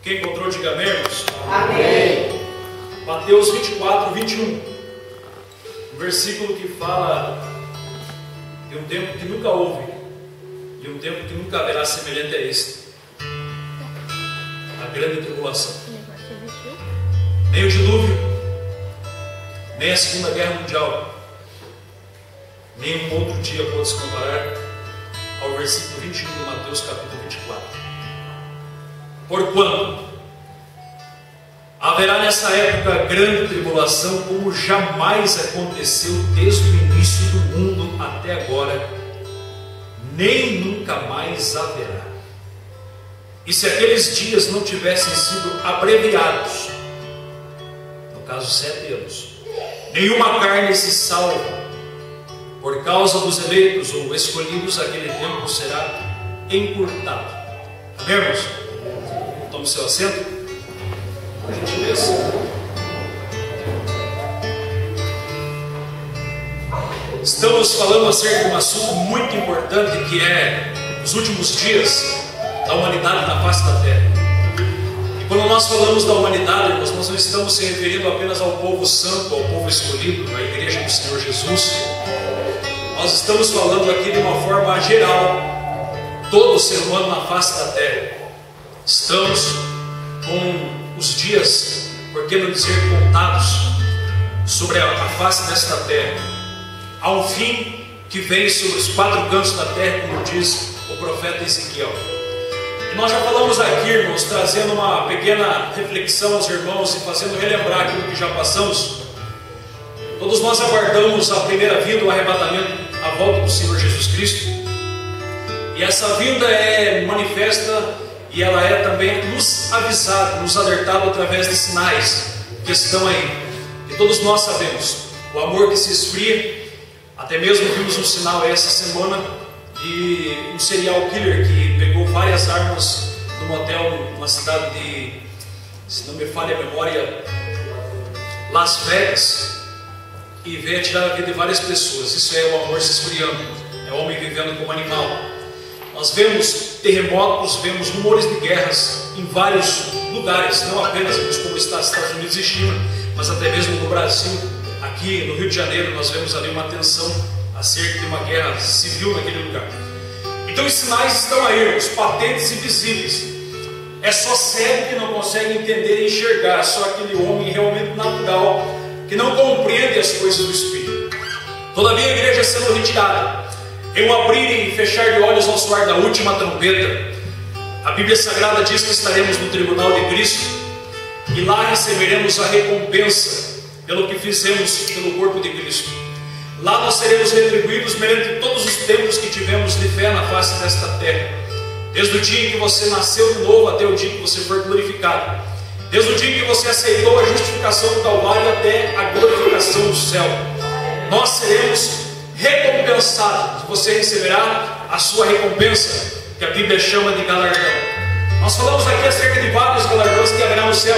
Quem encontrou, diga amém, irmãos. Amém. Mateus 24, 21. Um versículo que fala de um tempo que nunca houve, de um tempo que nunca haverá semelhante a este. A grande tribulação. Nem o dilúvio, nem a Segunda Guerra Mundial, nenhum outro dia pode se comparar ao versículo 21 de Mateus capítulo 24. Porquanto haverá nessa época grande tribulação, como jamais aconteceu desde o início do mundo até agora, nem nunca mais haverá. E se aqueles dias não tivessem sido abreviados, no caso 7 anos, nenhuma carne se salva. Por causa dos eleitos ou escolhidos, aquele tempo será encurtado. Amém, irmãos? Tome seu assento, por gentileza. Estamos falando acerca de um assunto muito importante, que é os últimos dias da humanidade na face da terra. E quando nós falamos da humanidade, nós não estamos se referindo apenas ao povo santo, ao povo escolhido, à igreja do Senhor Jesus. Nós estamos falando aqui de uma forma geral, todo ser humano na face da terra. Estamos com os dias, por que não dizer contados, sobre a face desta terra. Há um fim que vem sobre os 4 cantos da terra, como diz o profeta Ezequiel. E nós já falamos aqui, irmãos, trazendo uma pequena reflexão aos irmãos e fazendo relembrar aquilo que já passamos. Todos nós aguardamos a primeira vinda, o arrebatamento, a volta do Senhor Jesus Cristo. E essa vinda é manifesta e ela é também nos avisada, nos alertada através de sinais que estão aí. E todos nós sabemos, o amor que se esfria. Até mesmo vimos um sinal essa semana de um serial killer que pegou várias armas num hotel numa cidade de, se não me falha a memória, Las Vegas, e veio atirar a vida de várias pessoas. Isso é o amor se esfriando, é o homem vivendo como animal. Nós vemos terremotos, vemos rumores de guerras em vários lugares, não apenas como está nos Estados Unidos e China, mas até mesmo no Brasil. Aqui no Rio de Janeiro nós vemos ali uma tensão acerca de uma guerra civil naquele lugar. Então os sinais estão aí, os patentes e visíveis. É só cego que não consegue entender e enxergar, só aquele homem realmente natural que não compreende as coisas do Espírito. Todavia a igreja sendo retirada, em um abrir e fechar de olhos ao soar da última trombeta, a Bíblia Sagrada diz que estaremos no tribunal de Cristo e lá receberemos a recompensa pelo que fizemos pelo corpo de Cristo. Lá nós seremos retribuídos mediante todos os tempos que tivemos de fé na face desta terra, desde o dia em que você nasceu de novo até o dia em que você for glorificado, desde o dia em que você aceitou a justificação do Calvário até a glorificação do céu. Nós seremos recompensados. Você receberá a sua recompensa, que a Bíblia chama de galardão. Nós falamos aqui acerca de vários galardões que haverá no céu,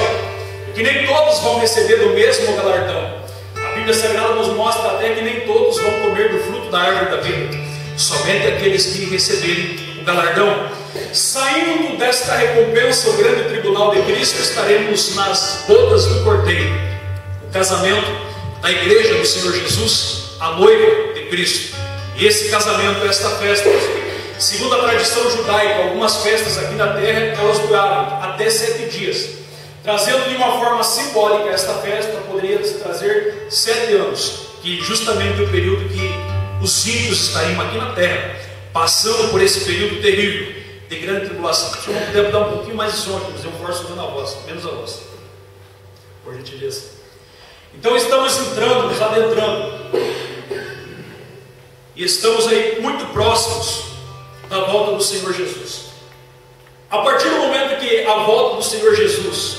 que nem todos vão receber do mesmo galardão. A Bíblia Sagrada nos mostra até que nem todos vão comer do fruto da árvore da vida, somente aqueles que receberem o galardão. Saindo desta recompensa, o grande tribunal de Cristo, estaremos nas bodas do Cordeiro, o casamento da igreja do Senhor Jesus, a noiva de Cristo. E esse casamento, esta festa, segundo a tradição judaica, algumas festas aqui na terra, elas duraram até 7 dias. Trazendo de uma forma simbólica, esta festa poderia trazer 7 anos, que justamente o período que os ímpios estariam aqui na terra, passando por esse período terrível de grande tribulação. Se eu não puder dar um pouquinho mais de som aqui, mas eu forço dando a voz, menos a voz, por gentileza. Então estamos entrando, nos adentrando, e estamos aí muito próximos da volta do Senhor Jesus. A partir do momento que a volta do Senhor Jesus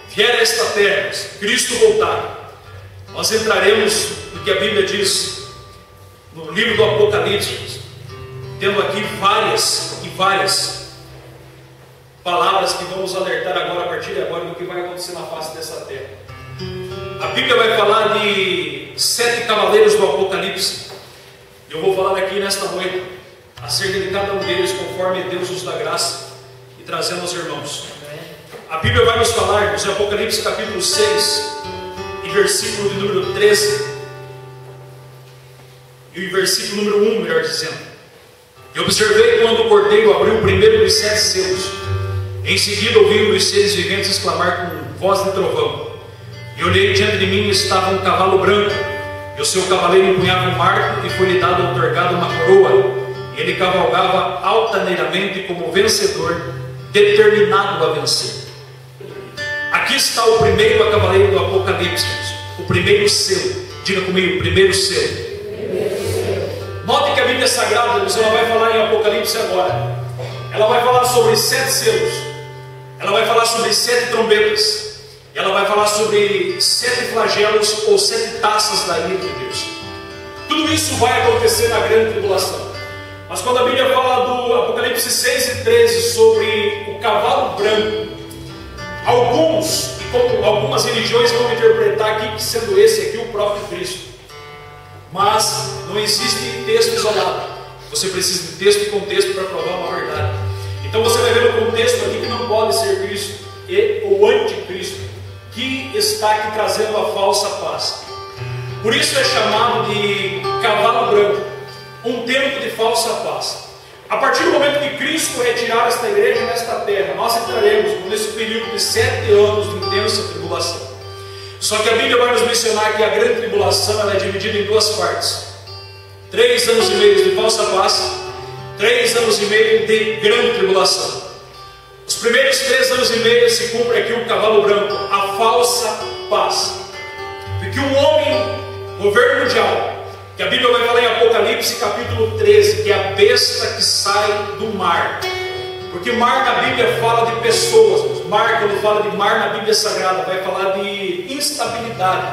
vier a esta terra, Cristo voltar, nós entraremos no que a Bíblia diz no livro do Apocalipse, tendo aqui várias e várias palavras que vamos alertar agora, a partir de agora, do que vai acontecer na face dessa terra. A Bíblia vai falar de 7 cavaleiros do Apocalipse. Eu vou falar aqui nesta noite acerca de cada um deles, conforme Deus nos dá graça, e trazendo aos irmãos. A Bíblia vai nos falar, irmãos, em Apocalipse capítulo 6, e versículo de número 13, e o versículo número 1, melhor dizendo. Eu observei quando o Cordeiro abriu o primeiro dos 7 selos. Em seguida ouvi um dos seres viventes exclamar com voz de trovão. E olhei, diante de mim estava um cavalo branco, e o seu cavaleiro empunhava um marco, e foi-lhe outorgada uma coroa. E ele cavalgava altaneiramente como vencedor, determinado a vencer. Aqui está o primeiro cavaleiro do Apocalipse, o primeiro selo. Diga comigo, o primeiro selo. Note que a Bíblia Sagrada, ela vai falar em Apocalipse agora. Ela vai falar sobre 7 selos. Ela vai falar sobre 7 trombetas. Ela vai falar sobre 7 flagelos ou 7 taças da ira de Deus. Tudo isso vai acontecer na grande tribulação. Mas quando a Bíblia fala do Apocalipse 6 e 13 sobre o cavalo branco, algumas religiões vão interpretar aqui que sendo esse aqui o próprio Cristo. Mas não existe texto isolado. Você precisa de texto e contexto para provar uma verdade. Então você vai ver no contexto aqui que não pode ser Cristo e o anticristo, que está aqui trazendo a falsa paz. Por isso é chamado de cavalo branco, um tempo de falsa paz. A partir do momento que Cristo retirar esta igreja nesta terra, nós entraremos nesse período de 7 anos de intensa tribulação. Só que a Bíblia vai nos mencionar que a grande tribulação ela é dividida em 2 partes. 3 anos e meio de falsa paz, 3 anos e meio de grande tribulação. Os primeiros 3 anos e meio se cumpre aqui o cavalo branco, a falsa paz. Porque um homem, governo mundial, que a Bíblia vai falar em Apocalipse capítulo 13, que é a besta que sai do mar. Porque mar na Bíblia fala de pessoas. Mar, quando fala de mar na Bíblia Sagrada, vai falar de instabilidade.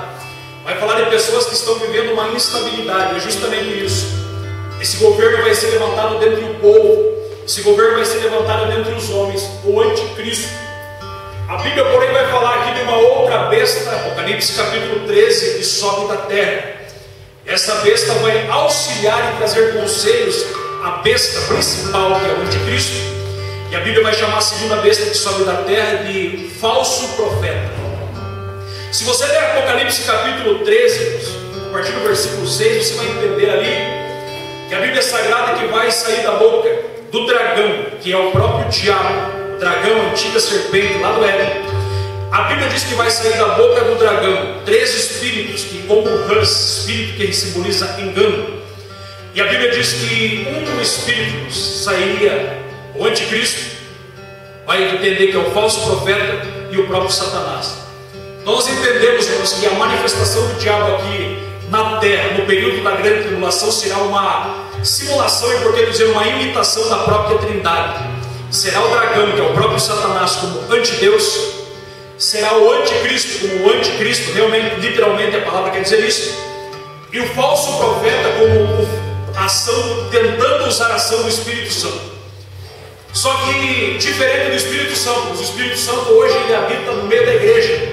Vai falar de pessoas que estão vivendo uma instabilidade. É justamente isso. Esse governo vai ser levantado dentre o povo. Esse governo vai ser levantado dentre os homens, o anticristo. A Bíblia, porém, vai falar aqui de uma outra besta, Apocalipse capítulo 13, que sobe da terra. Essa besta vai auxiliar e trazer conselhos à besta principal, que é o anticristo. E a Bíblia vai chamar a segunda besta que sobe da terra de falso profeta. Se você ler Apocalipse capítulo 13, a partir do versículo 6, você vai entender ali que a Bíblia Sagrada que vai sair da boca do dragão, que é o próprio diabo, o dragão, a antiga serpente lá do Éden. A Bíblia diz que vai sair da boca do dragão 3 espíritos, que como rãs, espírito que simboliza engano. E a Bíblia diz que um espírito sairia, o anticristo, vai entender que é o falso profeta e o próprio Satanás. Nós entendemos, irmãos, que a manifestação do diabo aqui na terra, no período da grande tribulação, será uma simulação e, por que dizer, uma imitação da própria Trindade. Será o dragão, que é o próprio Satanás, como antideus. Será o anticristo como o anticristo, realmente, literalmente a palavra quer dizer isso. E o falso profeta como ação, tentando usar a ação do Espírito Santo. Só que, diferente do Espírito Santo, o Espírito Santo hoje ele habita no meio da igreja.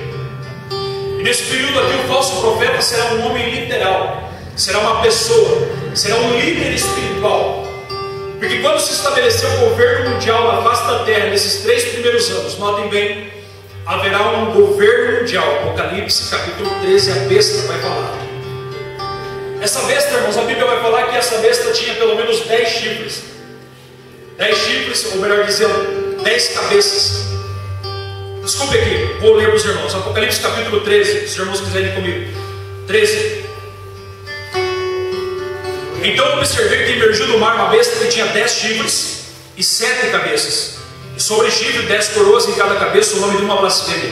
E nesse período aqui o falso profeta será um homem literal, será uma pessoa, será um líder espiritual. Porque quando se estabeleceu o governo mundial na face da terra, nesses 3 primeiros anos, notem bem, haverá um governo mundial. Apocalipse capítulo 13, a besta vai falar. Essa besta, irmãos, a Bíblia vai falar que essa besta tinha pelo menos 10 chifres. 10 chifres, ou melhor dizendo, 10 cabeças. Desculpe aqui, vou ler para os irmãos. Apocalipse capítulo 13, se os irmãos quiserem ir comigo. 13. Então eu observei que emergiu do mar uma besta que tinha 10 chifres e 7 cabeças. E sobre o chifre 10 coroas em cada cabeça, o nome de uma blasfêmia.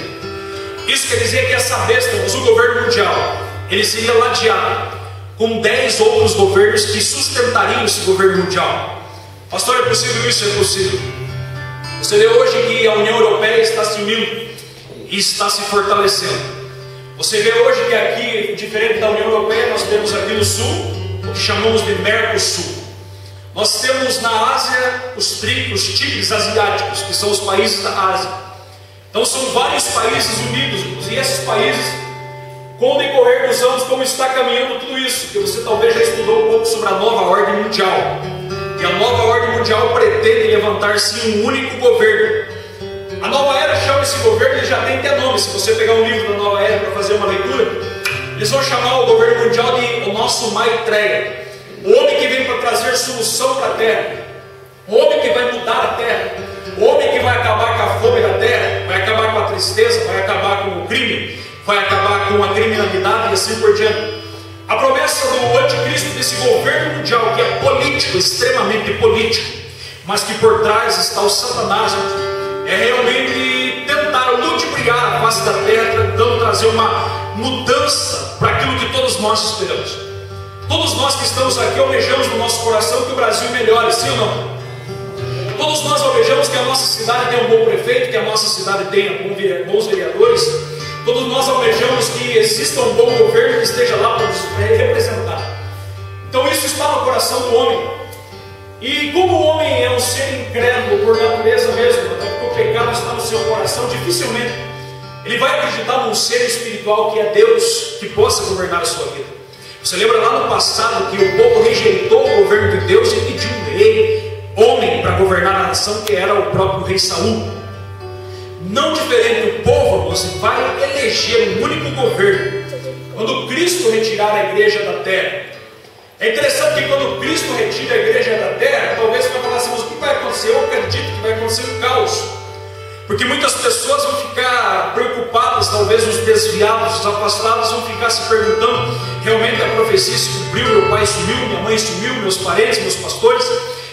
Isso quer dizer que essa besta, o governo mundial, ele seria ladeado com 10 outros governos que sustentariam esse governo mundial. Pastor, é possível isso? É possível. Você vê hoje que a União Europeia está se unindo e está se fortalecendo. Você vê hoje que aqui, diferente da União Europeia, nós temos aqui no sul o que chamamos de Mercosul. Nós temos na Ásia os tigres asiáticos, que são os países da Ásia. Então são vários países unidos, e esses países, com o decorrer dos anos, como está caminhando tudo isso, que você talvez já estudou um pouco sobre a nova ordem mundial. E a nova ordem mundial pretende pretende levantar-se um único governo. A nova era chama esse governo, ele já tem até nome. Se você pegar um livro da nova era para fazer uma leitura, eles vão chamar o governo mundial de o nosso Maitreya, o homem que vem para trazer solução para a terra, o homem que vai mudar a terra, o homem que vai acabar com a fome da terra, vai acabar com a tristeza, vai acabar com o crime, vai acabar com a criminalidade e assim por diante. A promessa do anticristo desse governo mundial, que é político, extremamente político, mas que por trás está o Satanás, é realmente tentar ludibriar a face da terra, tentando trazer uma mudança para aquilo que todos nós esperamos. Todos nós que estamos aqui almejamos no nosso coração que o Brasil melhore, sim ou não? Todos nós almejamos que a nossa cidade tenha um bom prefeito, que a nossa cidade tenha bons vereadores. Todos nós almejamos que exista um bom governo que esteja lá para nos representar. Então isso está no coração do homem. E como o homem é um ser incrédulo por natureza mesmo, porque o pecado está no seu coração, dificilmente ele vai acreditar num ser espiritual que é Deus, que possa governar a sua vida. Você lembra lá no passado que o povo rejeitou o governo de Deus e pediu um rei, homem, para governar a nação, que era o próprio rei Saul. Não diferente do povo, você vai eleger um único governo quando Cristo retirar a igreja da terra. É interessante que quando Cristo retira a igreja da terra, talvez você vai falar assim, mas o que vai acontecer? Eu acredito que vai acontecer um caos. Porque muitas pessoas vão ficar preocupadas, talvez os desviados, os afastados vão ficar se perguntando, realmente a profecia se cumpriu, meu pai sumiu, minha mãe sumiu, meus parentes, meus pastores,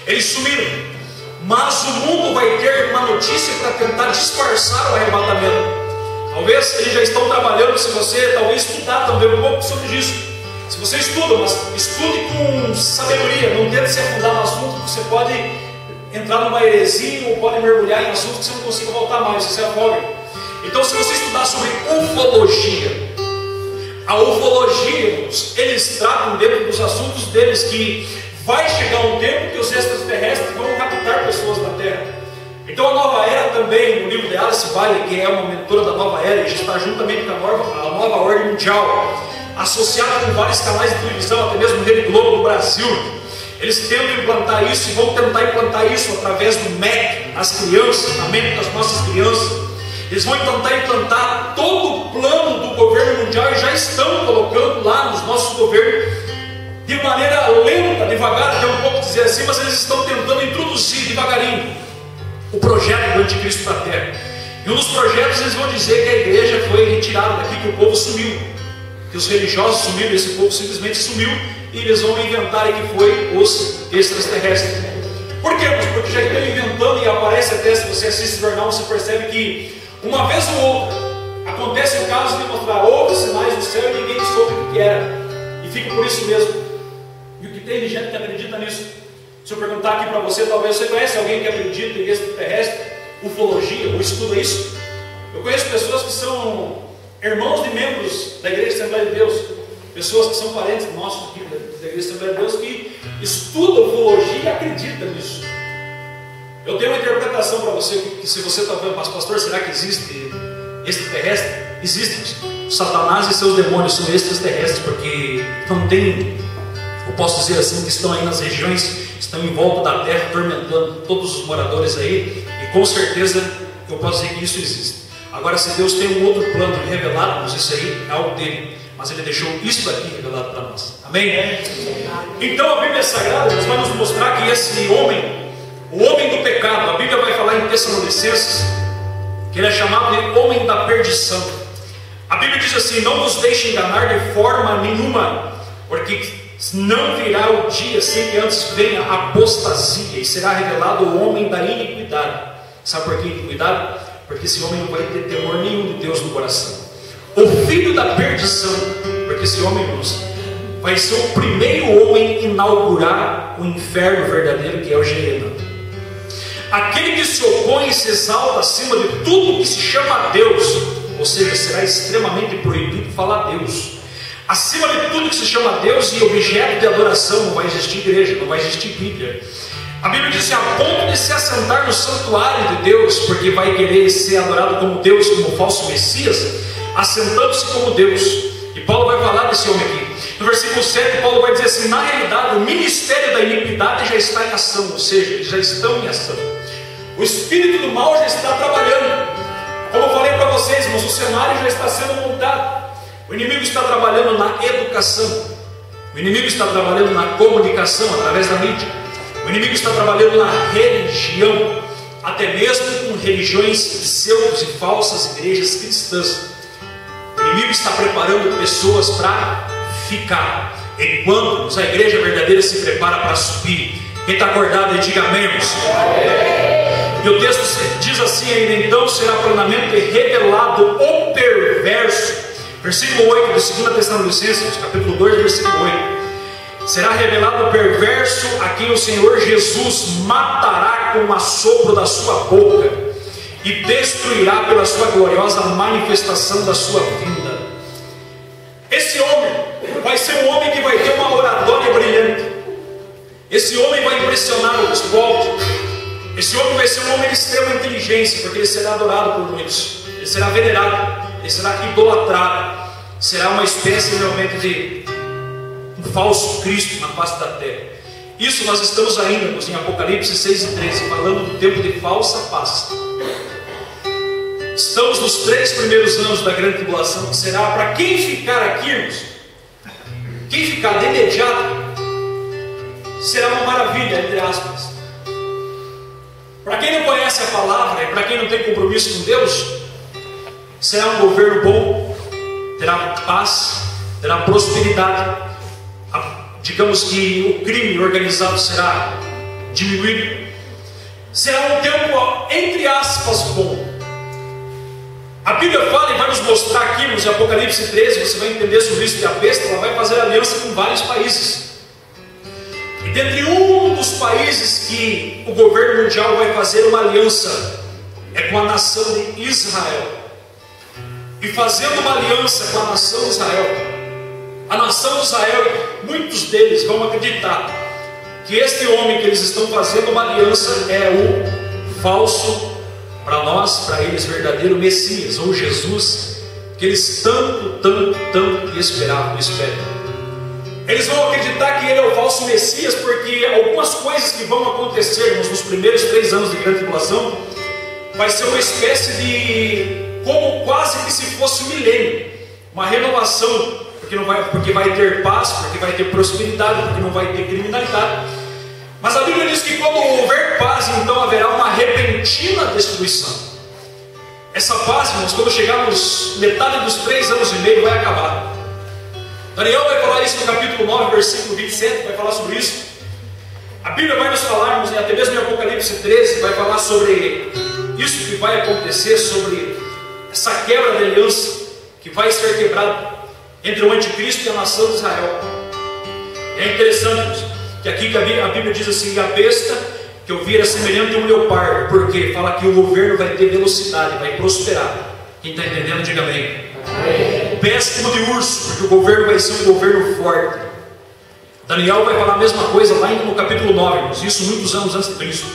eles sumiram. Mas o mundo vai ter uma notícia para tentar disfarçar o arrebatamento. Talvez eles já estão trabalhando, se você talvez estudar também um pouco sobre isso. Se você estuda, mas estude com sabedoria, não tente se afundar no assunto, você pode entrar numa heresia ou pode mergulhar em assuntos que você não consiga voltar mais, você se afoga. Então, se você estudar sobre ufologia, a ufologia, eles tratam dentro dos assuntos deles que vai chegar um tempo que os extraterrestres vão captar pessoas na Terra. Então a nova era também, no livro de Alice Bailey, que é uma mentora da nova era, e já está juntamente com a nova ordem mundial, associada com vários canais de televisão, até mesmo Rede Globo no Brasil. Eles tentam implantar isso e vão tentar implantar isso através do MEC, as crianças, na mente das nossas crianças. Eles vão tentar implantar todo o plano do governo mundial e já estão colocando lá nos nossos governos de maneira lenta, devagar, até um pouco dizer assim, mas eles estão tentando introduzir devagarinho o projeto do anticristo para a terra. E um dos projetos eles vão dizer que a igreja foi retirada daqui, que o povo sumiu, que os religiosos sumiram, esse povo simplesmente sumiu, e eles vão inventar que foi os extraterrestres. Por quê? Porque já estão inventando e aparece até, se você assiste o jornal, você percebe que uma vez ou outra acontece o caso de mostrar outros sinais no céu e ninguém soube o que era, e fica por isso mesmo. E o que tem de gente que acredita nisso? Se eu perguntar aqui para você, talvez você conhece alguém que acredita em extraterrestre, ufologia, ou estuda isso? Eu conheço pessoas que são irmãos de membros da Igreja Assembleia de Deus, pessoas que são parentes nossos aqui da Igreja Assembleia de Deus, que estudam ufologia e acreditam nisso. Eu tenho uma interpretação para você, que se você está vendo, mas pastor, será que existe extraterrestre? Existe. Satanás e seus demônios são extraterrestres, porque não tem, eu posso dizer assim, que estão aí nas regiões, estão em volta da terra, atormentando todos os moradores aí, e com certeza eu posso dizer que isso existe. Agora, se Deus tem um outro plano revelado, isso aí é algo dele, mas ele deixou isso aqui revelado para nós. Amém? Então a Bíblia Sagrada vai nos mostrar que esse homem, o homem do pecado, a Bíblia vai falar em Tessalonicenses que ele é chamado de homem da perdição. A Bíblia diz assim: não nos deixe enganar de forma nenhuma, porque não virá o dia sem que antes venha a apostasia, e será revelado o homem da iniquidade. Sabe por que iniquidade? Porque esse homem não vai ter temor nenhum de Deus no coração. O filho da perdição, porque esse homem, irmãos, vai ser o primeiro homem a inaugurar o inferno verdadeiro, que é o Gehenna. Aquele que se opõe e se exalta acima de tudo que se chama Deus, ou seja, será extremamente proibido falar Deus. Acima de tudo que se chama Deus e objeto de adoração, não vai existir igreja, não vai existir Bíblia. A Bíblia diz: a ponto de se assentar no santuário de Deus, porque vai querer ser adorado como Deus, como falso Messias, assentando-se como Deus. E Paulo vai falar desse homem aqui. No versículo 7, Paulo vai dizer assim: na realidade, o ministério da iniquidade já está em ação, ou seja, eles já estão em ação. O espírito do mal já está trabalhando. Como eu falei para vocês, irmãos, o cenário já está sendo montado. O inimigo está trabalhando na educação. O inimigo está trabalhando na comunicação, através da mídia. O inimigo está trabalhando na religião, até mesmo com religiões pseudos e falsas igrejas cristãs. O inimigo está preparando pessoas para ficar, enquanto a igreja verdadeira se prepara para subir. Quem está acordado aí, diga amém, irmãos. E o texto diz assim ainda: então será plenamente revelado o perverso. Versículo 8 de 2 Tessalonicenses, capítulo 2, versículo 8. Será revelado o perverso, a quem o Senhor Jesus matará com o assopro da sua boca e destruirá pela sua gloriosa manifestação da sua vinda. Esse homem vai ser um homem que vai ter uma oratória brilhante. Esse homem vai impressionar os povos. Esse homem vai ser um homem de extrema inteligência, porque ele será adorado por muitos. Ele será venerado, ele será idolatrado. Será uma espécie realmente de um falso Cristo na face da terra. Isso nós estamos ainda, irmãos, em Apocalipse 6 e 13, falando do tempo de falsa paz. Estamos nos 3 primeiros anos da grande tribulação, que será para quem ficar aqui, irmãos. Quem ficar de imediato será uma maravilha, entre aspas. Para quem não conhece a palavra e para quem não tem compromisso com Deus, será um governo bom, terá paz, terá prosperidade. Digamos que o crime organizado será diminuído. Será um tempo, entre aspas, bom. A Bíblia fala e vai nos mostrar aqui nos Apocalipse 13, você vai entender sobre isso, que a besta ela vai fazer aliança com vários países. E dentre um dos países que o governo mundial vai fazer uma aliança é com a nação de Israel. E fazendo uma aliança com a nação de Israel, a nação de Israel, muitos deles vão acreditar que este homem que eles estão fazendo uma aliança é o falso, para nós, para eles, verdadeiro Messias, ou Jesus, que eles tanto esperavam. Eles vão acreditar que ele é o falso Messias, porque algumas coisas que vão acontecer nos primeiros 3 anos de grande tribulação vai ser uma espécie de, como quase que se fosse um milênio, uma renovação, porque vai ter paz, porque vai ter prosperidade, porque não vai ter criminalidade. Mas a Bíblia diz que quando houver paz, então haverá uma repentina destruição. Essa paz, irmãos, quando chegarmos metade dos 3 anos e meio, vai acabar. Daniel vai falar isso no capítulo 9, versículo 27, vai falar sobre isso. A Bíblia vai nos falar, irmãos, até mesmo em Apocalipse 13, vai falar sobre isso que vai acontecer, sobre essa quebra de aliança que vai ser quebrada entre o anticristo e a nação de Israel. É interessante, irmãos, que aqui a Bíblia diz assim: a besta que eu vi era semelhante a um leopardo, porque fala que o governo vai ter velocidade, vai prosperar. Quem está entendendo, diga amém. Pés como de urso, porque o governo vai ser um governo forte. Daniel vai falar a mesma coisa lá no capítulo 9, irmãos, isso muitos anos antes de Cristo.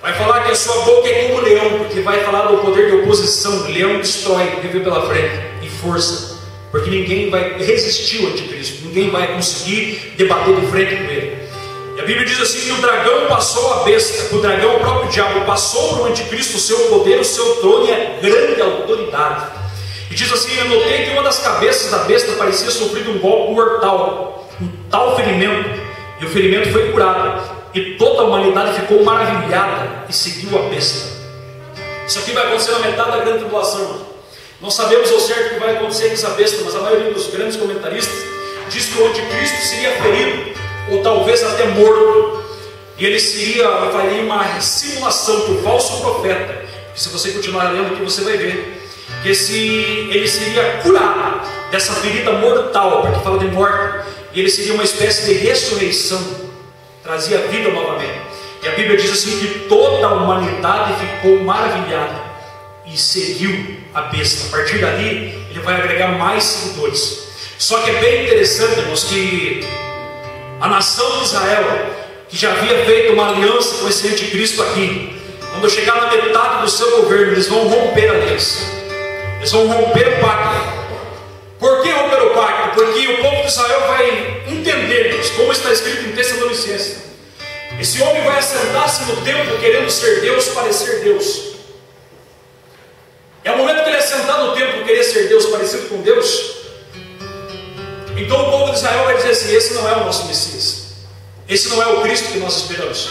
Vai falar que a sua boca é como um leão, porque vai falar do poder de oposição. Leão destrói, vive pela frente, em força, porque ninguém vai resistir ao anticristo, ninguém vai conseguir debater de frente com ele. E a Bíblia diz assim que o dragão passou a besta, o dragão, o próprio diabo, passou para o anticristo o seu poder, o seu trono e a grande autoridade. E diz assim: eu notei que uma das cabeças da besta parecia sofrer um golpe mortal, um tal ferimento, e o ferimento foi curado, e toda a humanidade ficou maravilhada e seguiu a besta. Isso aqui vai acontecer na metade da grande tribulação, irmão. Não sabemos ao certo o que vai acontecer com essa besta, mas a maioria dos grandes comentaristas diz que o anticristo seria ferido, ou talvez até morto, e ele faria uma simulação para o falso profeta. Porque se você continuar lendo aqui, você vai ver que ele seria curado dessa ferida mortal, porque fala de morte, e ele seria uma espécie de ressurreição, trazia vida novamente. E a Bíblia diz assim que toda a humanidade ficou maravilhada e seguiu a besta. A partir dali ele vai agregar mais seguidores. Só que é bem interessante, irmãos, que a nação de Israel, que já havia feito uma aliança com esse anticristo aqui, quando chegar na metade do seu governo, eles vão romper a aliança, eles vão romper o pacto. Por que romper o pacto? Porque o povo de Israel vai entender, como está escrito em Tessalonicenses. Esse homem vai assentar-se no templo querendo ser Deus, parecer Deus. É o momento que ele assentar no templo querer ser Deus, parecido com Deus. Então o povo de Israel vai dizer assim: esse não é o nosso Messias, esse não é o Cristo que nós esperamos.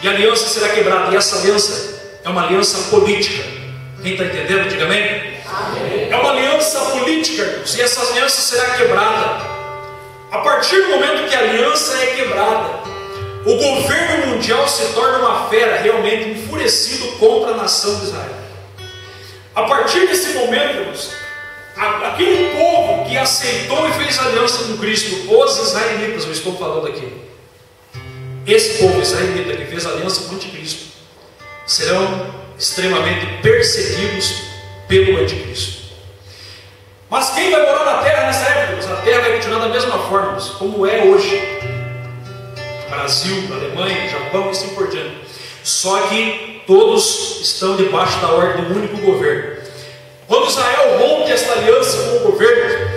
E a aliança será quebrada. E essa aliança é uma aliança política. Quem está entendendo? Diga amém. Amém. É uma aliança política, irmãos, e essa aliança será quebrada. A partir do momento que a aliança é quebrada, o governo mundial se torna uma fera, realmente enfurecido contra a nação de Israel. A partir desse momento, irmãos, aquele povo que aceitou e fez aliança com Cristo, os israelitas, eu estou falando aqui, esse povo israelita que fez aliança com o anticristo, serão extremamente perseguidos pelo anticristo. Mas quem vai morar na terra nessa época? A terra vai continuar da mesma forma, como é hoje. Brasil, Alemanha, Japão e assim por diante. Só que todos estão debaixo da ordem do único governo. Quando Israel rompe esta aliança com o governo,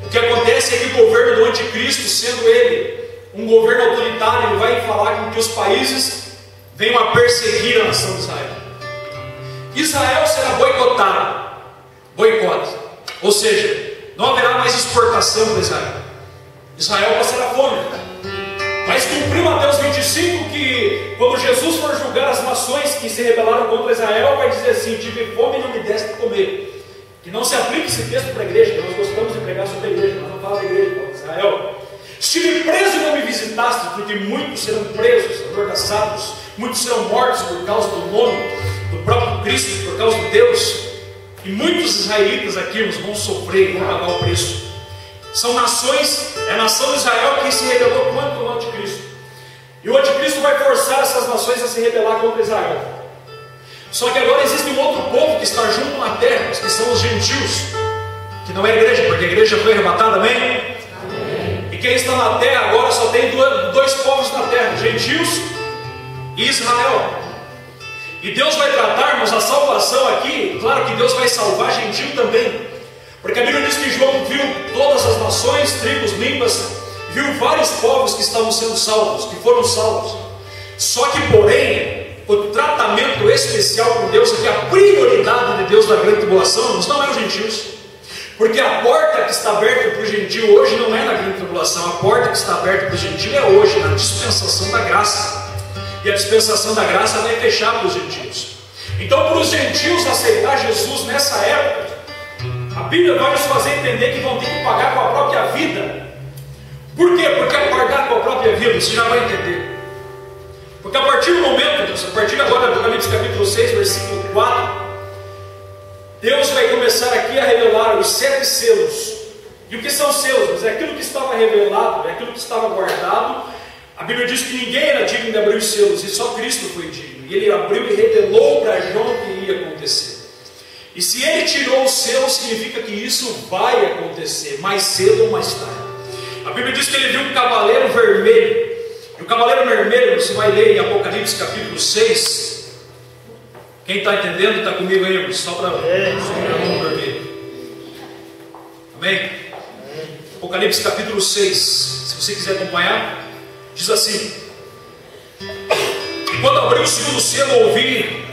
o que acontece é que o governo do anticristo, sendo ele um governo autoritário, ele vai falar com que os países venham a perseguir a nação de Israel. Israel será boicotado, boicote, ou seja, não haverá mais exportação para Israel. Israel passará fome. Mas cumpriu Mateus 25 que quando Jesus for julgar as nações que se rebelaram contra Israel, vai dizer assim: tive fome e não me deste de comer. Que não se aplique esse texto para a igreja, que nós gostamos de pregar sobre a igreja, mas não fala da igreja, fala de Israel. Estive preso e não me visitaste, porque muitos serão presos, amordaçados, muitos serão mortos por causa do nome do próprio Cristo, por causa de Deus. E muitos israelitas aqui vão sofrer, vão pagar o preço. São nações, é a nação de Israel que se rebelou contra o anticristo. E o anticristo vai forçar essas nações a se rebelar contra Israel. Só que agora existe um outro povo que está junto na terra, que são os gentios, que não é a igreja, porque a igreja foi arrebatada, amém? Amém. E quem está na terra agora só tem dois povos na terra, gentios e Israel. E Deus vai tratarmos a salvação aqui, claro que Deus vai salvar gentio também. Porque a Bíblia diz que João viu todas as nações, tribos, línguas, viu vários povos que estavam sendo salvos, que foram salvos. Só que, porém, o tratamento especial por Deus, aqui, a prioridade de Deus da grande tribulação, não é os gentios. Porque a porta que está aberta para o gentio hoje não é na grande tribulação, a porta que está aberta para o gentio é hoje, na dispensação da graça. E a dispensação da graça vai fechar para os gentios. Então, para os gentios aceitar Jesus nessa época, a Bíblia vai nos fazer entender que vão ter que pagar com a própria vida. Por quê? Porque pagar com a própria vida, você já vai entender. Porque a partir do momento, Deus, a partir agora do Apocalipse capítulo 6, versículo 4, Deus vai começar aqui a revelar os 7 selos. E o que são selos? É aquilo que estava revelado, é aquilo que estava guardado. A Bíblia diz que ninguém era digno de abrir os selos, e só Cristo foi digno. E ele abriu e revelou para João o que ia acontecer. E se ele tirou o selo, significa que isso vai acontecer, mais cedo ou mais tarde. A Bíblia diz que ele viu um cavaleiro vermelho. E o cavaleiro vermelho, você vai ler em Apocalipse capítulo 6. Quem está entendendo, está comigo aí, só para o vermelho. Amém? Apocalipse capítulo 6, se você quiser acompanhar, diz assim: e quando abriu o segundo selo, ouvi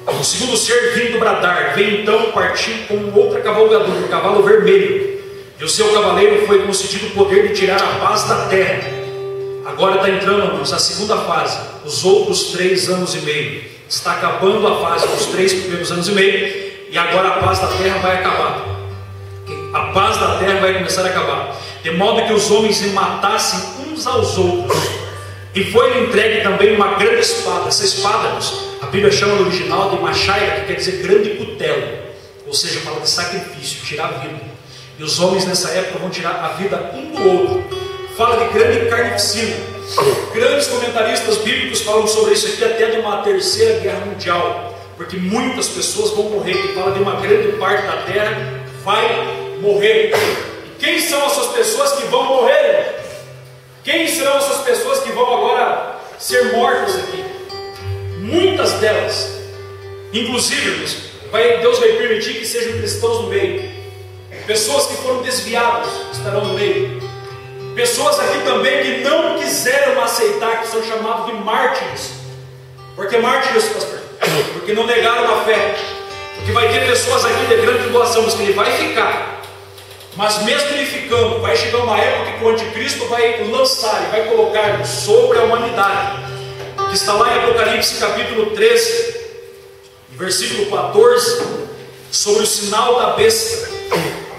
o segundo ser vindo bradar, veio então partir com outra cavalgadura, um cavalo vermelho, e o seu cavaleiro foi concedido o poder de tirar a paz da terra. Agora está entrando a segunda fase, os outros 3 anos e meio. Está acabando a fase dos 3 primeiros anos e meio, e agora a paz da terra vai acabar. A paz da terra vai começar a acabar, de modo que os homens se matassem uns aos outros. E foi-lhe entregue também uma grande espada. Essa espada, a Bíblia chama no original de machaira, que quer dizer grande cutelo, ou seja, fala de sacrifício, tirar a vida. E os homens nessa época vão tirar a vida um do outro. Fala de grande carnificina. Grandes comentaristas bíblicos falam sobre isso aqui até de uma terceira guerra mundial, porque muitas pessoas vão morrer. Que fala de uma grande parte da terra vai morrer. E quem são essas pessoas que vão morrer? Quem serão essas pessoas que vão agora ser mortas aqui? Muitas delas, inclusive, Deus vai permitir que sejam cristãos no meio. Pessoas que foram desviadas estarão no meio. Pessoas aqui também que não quiseram aceitar, que são chamados de mártires. Por que mártires, pastor? Porque não negaram a fé. Porque vai ter pessoas aqui de grande tribulação, mas que ele vai ficar. Mas mesmo ele ficando, vai chegar uma época que o anticristo vai lançar e vai colocar sobre a humanidade, que está lá em Apocalipse capítulo 13, versículo 14, sobre o sinal da besta.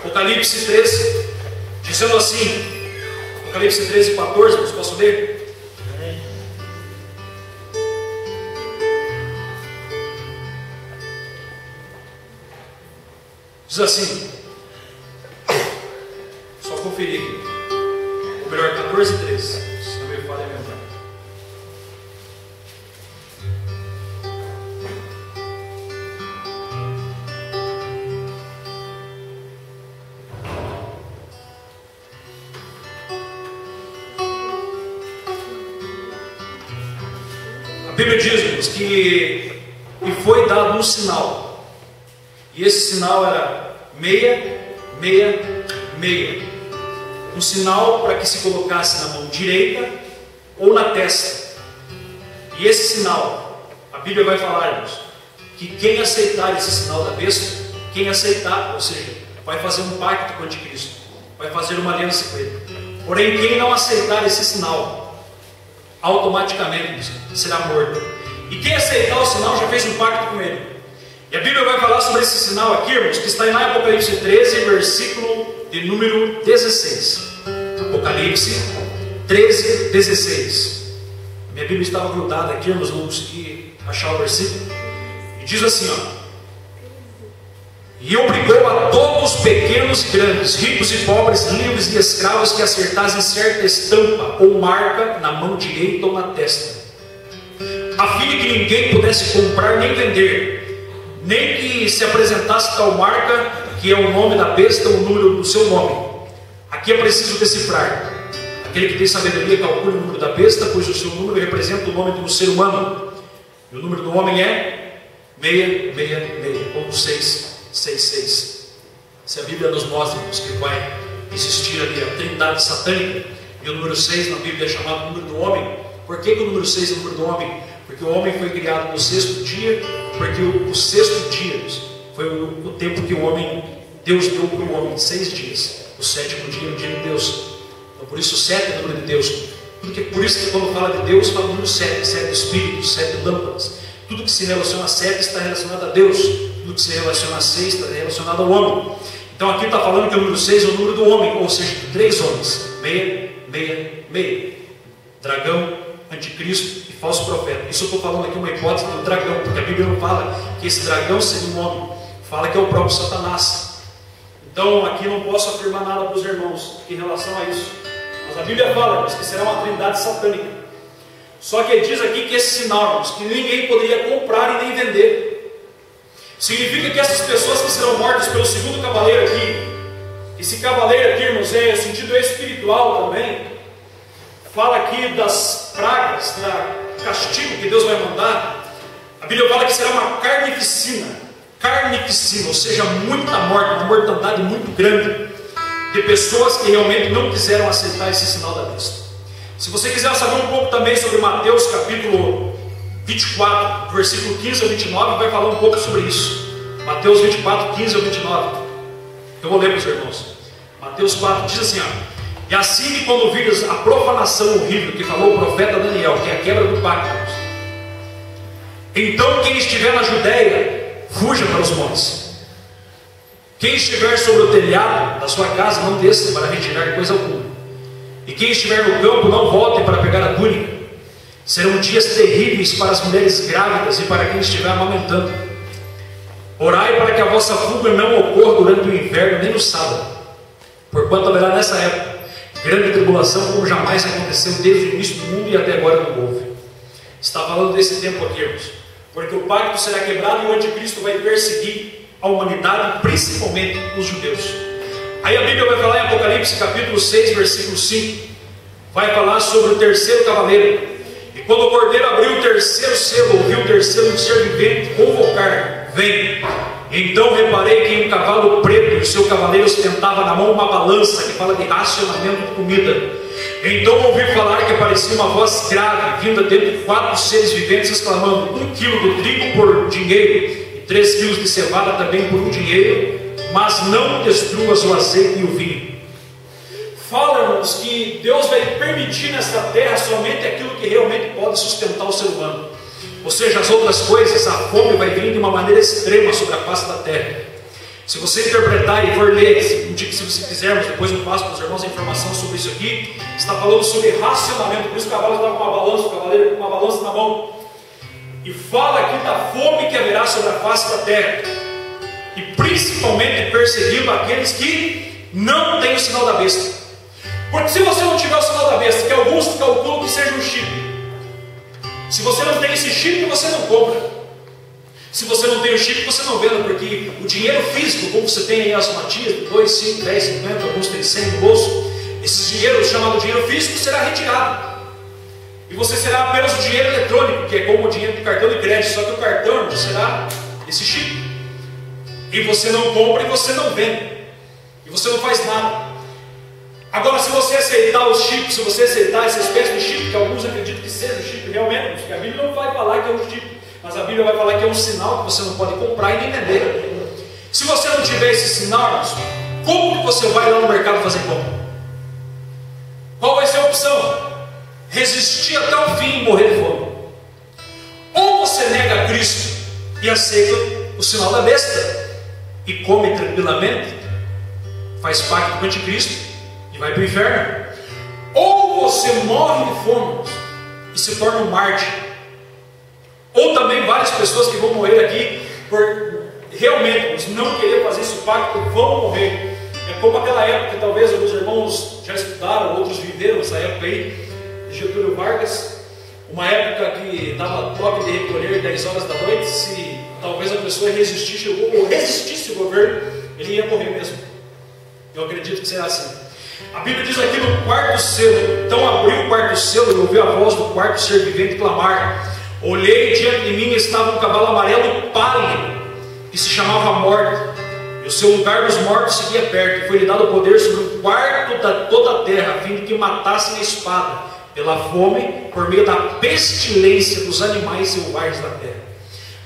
Apocalipse 13, dizendo assim, Apocalipse 13, 14, vocês possam ler? Diz assim, só conferir aqui, ou melhor, 14 e 13, se não me falha a memória. A Bíblia diz que foi dado um sinal, e esse sinal era 666, um sinal para que se colocasse na mão direita ou na testa. E esse sinal, a Bíblia vai falar, irmãos, que quem aceitar esse sinal da besta, quem aceitar, ou seja, vai fazer um pacto com o anticristo, vai fazer uma aliança com ele. Porém, quem não aceitar esse sinal, automaticamente será morto. E quem aceitar o sinal já fez um pacto com ele. E a Bíblia vai falar sobre esse sinal aqui, irmãos, que está em Apocalipse 13, versículo de número 16. Apocalipse 13, 16. Minha Bíblia estava grudada aqui, irmãos, não consegui achar o versículo. E diz assim, ó: e obrigou a todos, pequenos e grandes, ricos e pobres, livres e escravos, que acertassem certa estampa ou marca na mão direita ou na testa, a fim de que ninguém pudesse comprar nem vender, nem que se apresentasse tal marca, que é o nome da besta ou o número do seu nome. Aqui é preciso decifrar. Aquele que tem sabedoria calcule o número da besta, pois o seu número representa o nome de um ser humano, e o número do homem é 666 ou 666. Se a Bíblia nos mostra que vai existir ali a trindade satânica, e o número 6 na Bíblia é chamado número do homem. Por que o número 6 é o número do homem? Porque o homem foi criado no sexto dia, porque o sexto dia foi o tempo que Deus deu para o homem, 6 dias. O sétimo dia é o dia de Deus. Então, por isso o 7 é o número de Deus. Por isso que quando fala de Deus, fala do número 7, 7 espíritos, 7 lâmpadas. Tudo que se relaciona a 7 está relacionado a Deus. Tudo que se relaciona a 6 está relacionado ao homem. Então aqui está falando que o número 6 é o número do homem, ou seja, de 3 homens. 666. Dragão, anticristo e falso profeta. Isso eu estou falando aqui uma hipótese do dragão, porque a Bíblia não fala que esse dragão seria um homem, fala que é o próprio Satanás. Então aqui não posso afirmar nada para os irmãos em relação a isso, mas a Bíblia fala que será uma trindade satânica. Só que diz aqui que esse sinal, irmãos, que ninguém poderia comprar e nem vender. Significa que essas pessoas que serão mortas pelo segundo cavaleiro aqui, esse cavaleiro aqui, irmãos, é o sentido espiritual também. Fala aqui das pragas, do castigo que Deus vai mandar. A Bíblia fala que será uma carnificina, ou seja, muita morte, uma mortandade muito grande de pessoas que realmente não quiseram aceitar esse sinal da besta. Se você quiser saber um pouco também sobre Mateus capítulo 24, versículo 15 ao 29, vai falar um pouco sobre isso. Mateus 24, 15 ao 29. Eu vou ler para os irmãos. Mateus 4 diz assim, ó: e assim que quando vires a profanação horrível que falou o profeta Daniel, que é a quebra do pacto, então quem estiver na Judéia, fuja para os montes. Quem estiver sobre o telhado da sua casa, não desça para retirar coisa alguma. E quem estiver no campo, não volte para pegar a túnica. Serão dias terríveis para as mulheres grávidas e para quem estiver amamentando. Orai para que a vossa fuga não ocorra durante o inverno, nem no sábado, porquanto haverá nessa época grande tribulação, como jamais aconteceu desde o início do mundo e até agora não houve. Está falando desse tempo aqui, irmãos, porque o pacto será quebrado e o anticristo vai perseguir a humanidade, principalmente os judeus. Aí a Bíblia vai falar em Apocalipse capítulo 6, versículo 5, vai falar sobre o terceiro cavaleiro. E quando o cordeiro abriu o terceiro selo, ouviu o terceiro ser vivente convocar: vem. Então reparei que em um cavalo preto, o seu cavaleiro ostentava na mão uma balança, que fala de racionamento de comida. Então ouvi falar que aparecia uma voz grave, vinda dentre 4 seres viventes, exclamando: 1 quilo de trigo por dinheiro, e 3 quilos de cevada também por 1 dinheiro, mas não destruas o azeite e o vinho. Fala-nos que Deus vai permitir nesta terra somente aquilo que realmente pode sustentar o ser humano. Ou seja, as outras coisas, a fome vai vir de uma maneira extrema sobre a face da terra. Se você interpretar e for ler, se você quisermos, depois eu passo para os irmãos a informação sobre isso aqui, está falando sobre racionamento. Por isso o cavalo está com uma balança, o cavaleiro com uma balança na mão. E fala aqui da fome que haverá sobre a face da terra. E principalmente perseguindo aqueles que não têm o sinal da besta. Porque se você não tiver o sinal da besta, que alguns calculam que seja um chip, se você não tem esse chip, você não compra. Se você não tem o chip, você não vende, porque o dinheiro físico, como você tem aí as fatias de 2, 5, 10, 50, alguns têm 100 no bolso, esse dinheiro chamado dinheiro físico será retirado. E você será apenas o dinheiro eletrônico, que é como o dinheiro de cartão de crédito, só que o cartão será esse chip. E você não compra e você não vende. E você não faz nada. Agora, se você aceitar os chips, se você aceitar essa espécie de chip, que alguns acreditam que seja o chip realmente, porque a Bíblia não vai falar que é um chip, mas a Bíblia vai falar que é um sinal que você não pode comprar e nem vender. Se você não tiver esse sinal, como que você vai lá no mercado fazer compra? Qual vai ser a opção? Resistir até o fim e morrer de fome. Ou você nega Cristo e aceita o sinal da besta e come tranquilamente, faz parte do anticristo e vai para o inferno. Ou você morre de fome e se torna um mártir. Ou também várias pessoas que vão morrer aqui por realmente não querer fazer esse pacto, vão morrer. É como aquela época que talvez alguns irmãos já estudaram, outros viveram essa época aí, de Getúlio Vargas, uma época que dava toque de recolher 10 horas da noite. Se talvez a pessoa resistisse o governo, ele ia morrer mesmo. Eu acredito que será assim. A Bíblia diz aqui no 4º selo: então abriu o 4º selo e ouvi a voz do 4º ser vivente clamar. Olhei, diante de mim estava um cavalo amarelo pálido, que se chamava Morte, e o seu lugar dos mortos seguia perto, e foi-lhe dado poder sobre o quarto da toda a terra, a fim de que matassem a espada, pela fome, por meio da pestilência dos animais selvagens da terra.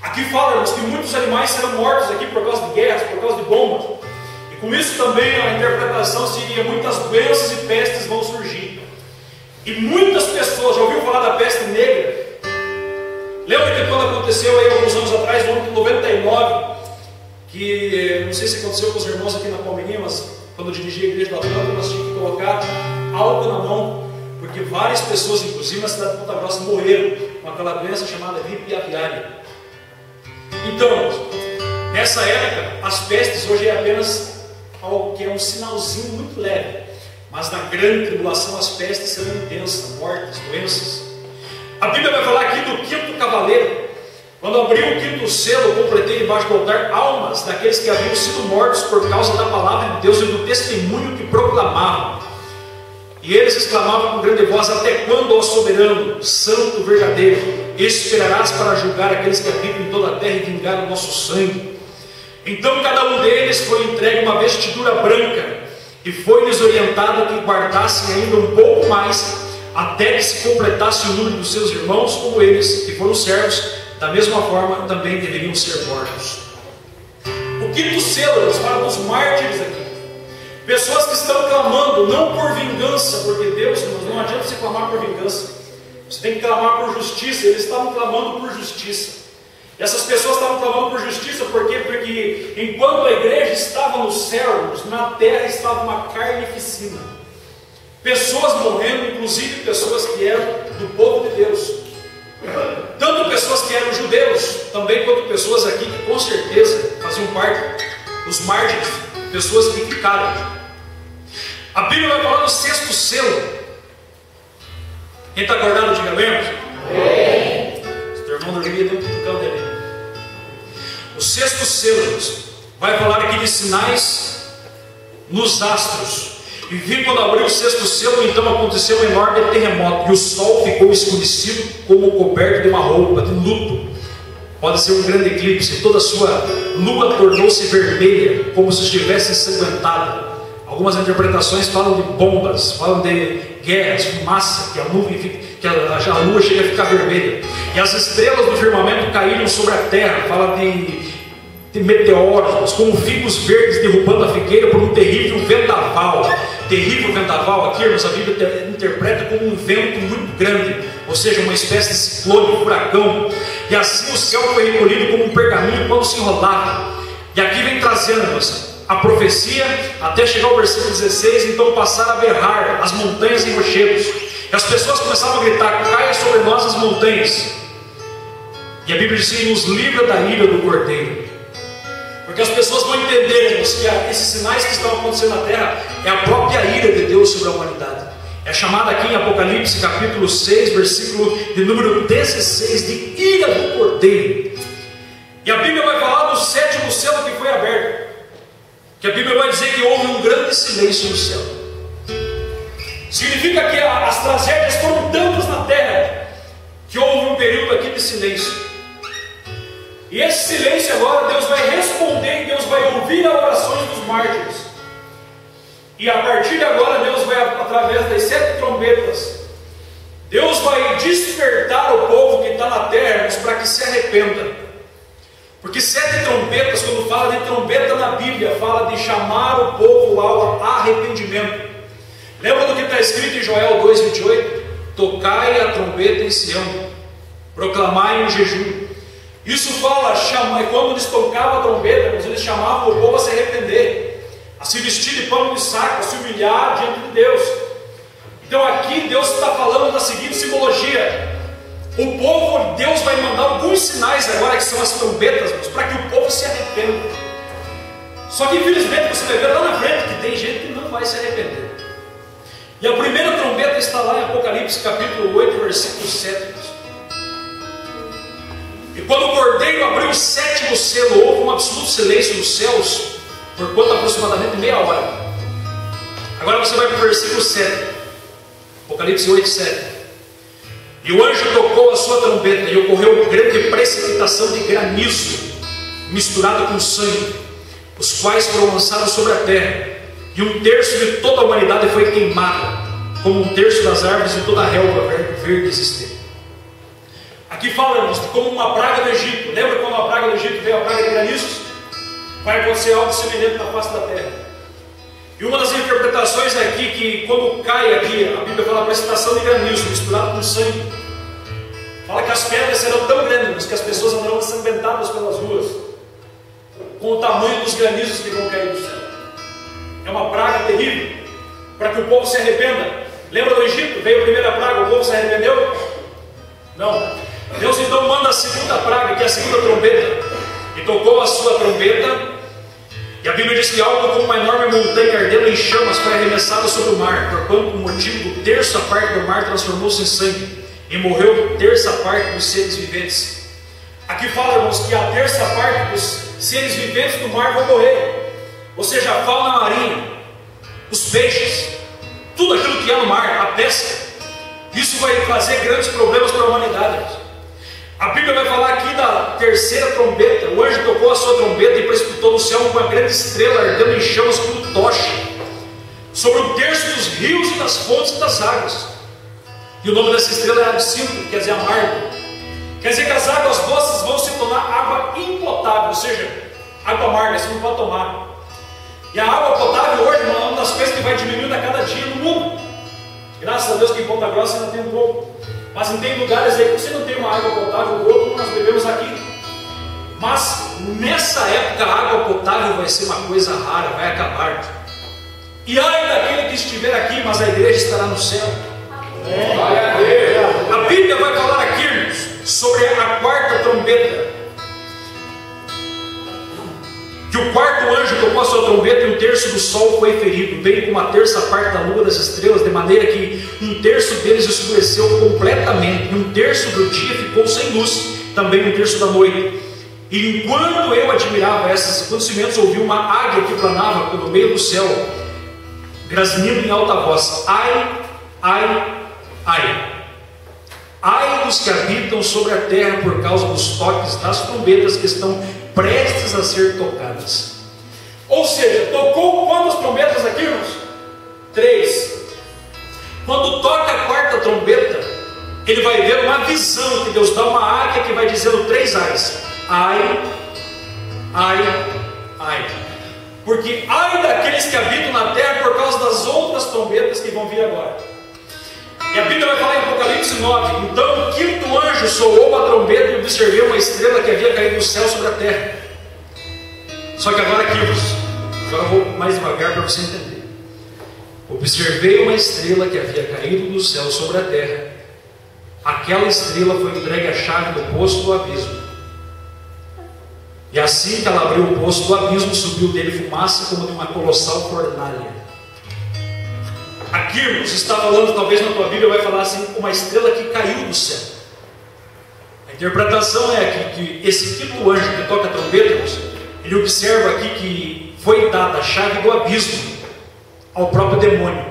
Aqui fala-nos que muitos animais serão mortos aqui por causa de guerras, por causa de bombas. Com isso também a interpretação seria: muitas doenças e pestes vão surgir. E muitas pessoas, já ouviu falar da peste negra? Lembra que quando aconteceu aí alguns anos atrás, no ano de 99, que não sei se aconteceu com os irmãos aqui na Palmeirinha, mas quando eu dirigi a igreja do Atlântico, nós tínhamos que colocar algo na mão, porque várias pessoas, inclusive na cidade de Ponta Grossa, morreram com aquela doença chamada gripe aviária. Então, nessa época, as pestes hoje é apenas algo que é um sinalzinho muito leve, mas na grande tribulação as pestes serão intensas, mortes, doenças. A Bíblia vai falar aqui do 5º cavaleiro. Quando abriu o 5º selo, completei debaixo do altar almas daqueles que haviam sido mortos por causa da palavra de Deus e do testemunho que proclamavam. E eles exclamavam com grande voz: até quando, ó soberano, santo, verdadeiro, esperarás para julgar aqueles que habitam em toda a terra e vingar o nosso sangue? Então cada um deles foi entregue uma vestidura branca, e foi-lhes orientado que guardassem ainda um pouco mais, até que se completasse o número dos seus irmãos, como eles, que foram servos, da mesma forma também deveriam ser mortos. O 5º selo, eles falam dos mártires aqui. Pessoas que estão clamando, não por vingança, porque Deus, não adianta você clamar por vingança. Você tem que clamar por justiça. Eles estavam clamando por justiça. Essas pessoas estavam clamando por justiça, por quê? Porque enquanto a igreja estava nos céus, na terra estava uma carnificina. Pessoas morrendo, inclusive pessoas que eram do povo de Deus. Tanto pessoas que eram judeus, também quanto pessoas aqui que com certeza faziam parte dos mártires, pessoas que ficaram. A Bíblia vai falar do 6º selo. Quem está acordado, diga amém. Se teu irmão dormia dentro do cão dele. O 6º selo vai falar aqui de sinais nos astros. E vi quando abriu o 6º selo, então aconteceu um enorme terremoto, e o sol ficou escurecido como coberto de uma roupa de luto. Pode ser um grande eclipse, toda a sua lua tornou-se vermelha, como se estivesse ensanguentada. Algumas interpretações falam de bombas, falam de guerras, fumaça, que a lua chega a ficar vermelha. E as estrelas do firmamento caíram sobre a terra, fala de meteoros, como figos verdes derrubando a figueira por um terrível vendaval. Terrível vendaval, aqui, irmãos, a Bíblia interpreta como um vento muito grande, ou seja, uma espécie de ciclone, furacão. E assim o céu foi recolhido como um pergaminho quando se enrolava. E aqui vem trazendo, irmãos, a profecia, até chegar ao versículo 16, então passaram a berrar as montanhas em rochedos. E as pessoas começavam a gritar: caia sobre nós as montanhas. E a Bíblia diz que nos livra da ira do Cordeiro. Porque as pessoas vão entender, irmãos, que esses sinais que estão acontecendo na terra é a própria ira de Deus sobre a humanidade. É chamada aqui em Apocalipse capítulo 6, versículo de número 16, de ira do Cordeiro. E a Bíblia vai falar do sétimo selo que foi aberto, que a Bíblia vai dizer que houve um grande silêncio no céu. Significa que as tragédias foram tantas na terra que houve um período aqui de silêncio. E esse silêncio agora Deus vai responder, Deus vai ouvir as orações dos mártires. E a partir de agora Deus vai, através das 7 trombetas, Deus vai despertar o povo que está na terra para que se arrependa. Porque 7 trombetas, quando fala de trombeta na Bíblia, fala de chamar o povo ao arrependimento. Lembra do que está escrito em Joel 2,28? Tocai a trombeta em Sião, proclamai um jejum. Isso fala, quando eles tocavam a trombeta, eles chamavam o povo a se arrepender, a se vestir de pano de saco, a se humilhar diante de Deus. Então aqui Deus está falando da seguinte simbologia: o povo, Deus vai mandar alguns sinais agora, que são as trombetas, para que o povo se arrependa. Só que infelizmente você vai ver lá na frente que tem gente que não vai se arrepender. E a primeira trombeta está lá em Apocalipse capítulo 8, versículo 7. E quando o Cordeiro abriu o 7º selo, houve um absoluto silêncio nos céus, por quanto aproximadamente meia hora. Agora você vai para o versículo 7, Apocalipse 8, 7. E o anjo tocou a sua trombeta, e ocorreu grande precipitação de granizo, misturado com sangue, os quais foram lançados sobre a terra, e 1/3 de toda a humanidade foi queimada, como 1/3 das árvores e toda a relva verde existente. Aqui falamos de como uma praga do Egito. Lembra quando a praga do Egito veio, a praga de granizos? Vai acontecer algo semelhante na face da terra. E uma das interpretações é aqui que quando cai aqui, a Bíblia fala precipitação de granizo misturado com sangue. Fala que as pedras serão tão grandes que as pessoas andarão ensanguentadas pelas ruas, com o tamanho dos granizos que vão cair do céu. É uma praga terrível, para que o povo se arrependa. Lembra do Egito? Veio a primeira praga, o povo se arrependeu? Não. Deus então manda a segunda praga, que é a segunda trombeta, e tocou a sua trombeta, e a Bíblia diz que algo como uma enorme montanha ardendo em chamas foi arremessada sobre o mar, porquanto por motivo do 1/3 parte do mar transformou-se em sangue, e morreu 1/3 parte dos seres viventes. Aqui fala, irmãos, que a 1/3 parte dos seres viventes do mar vão morrer, ou seja, a fauna marinha, os peixes, tudo aquilo que há no mar, a pesca. Isso vai fazer grandes problemas para a humanidade. A Bíblia vai falar aqui da 3ª trombeta. O anjo tocou a sua trombeta e precipitou no céu uma grande estrela ardendo em chamas como tocha, sobre 1/3 dos rios e das fontes das águas. E o nome dessa estrela é absinto, quer dizer amargo. Quer dizer que as águas doces vão se tornar água impotável, ou seja, água amarga, você não pode tomar. E a água potável hoje é uma das coisas que vai diminuindo a cada dia no mundo. Graças a Deus que em Ponta Grossa ainda tem um pouco. Mas tem lugares aí que você não tem uma água potável boa como nós bebemos aqui. Mas nessa época a água potável vai ser uma coisa rara, vai acabar. E ai daquele que estiver aqui, mas a igreja estará no céu. A Bíblia vai falar aqui, irmãos, sobre a 4ª trombeta. Que o 4º anjo tocou a sua trombeta e 1/3 do sol foi ferido, bem como a 1/3 parte da lua das estrelas, de maneira que 1/3 deles escureceu completamente, e 1/3 do dia ficou sem luz, também 1/3 da noite. E enquanto eu admirava esses acontecimentos, ouvi uma águia que planava no meio do céu, grasnindo em alta voz: ai, ai, ai. Ai dos que habitam sobre a terra por causa dos toques das trombetas que estão prestes a ser tocadas. Ou seja, tocou quantas trombetas aqui, irmãos? 3. Quando toca a quarta trombeta, ele vai ver uma visão que Deus dá, uma águia que vai dizendo 3 ais. Ai, ai, ai. Porque ai daqueles que habitam na terra por causa das outras trombetas que vão vir agora. E a Bíblia vai falar em Apocalipse 9. Então o 5º anjo soou a trombeta e observei uma estrela que havia caído do céu sobre a terra. Só que agora aqui, agora eu vou mais devagar para você entender. Observei uma estrela que havia caído do céu sobre a terra. Aquela estrela foi entregue a chave do poço do abismo. E assim que ela abriu o poço do abismo, subiu dele fumaça como de uma colossal fornalha. Aqui, irmãos, está falando, talvez na tua Bíblia vai falar assim, uma estrela que caiu do céu. A interpretação é aqui que esse 5º anjo que toca a trombeta, irmãos, ele observa aqui que foi dada a chave do abismo ao próprio demônio.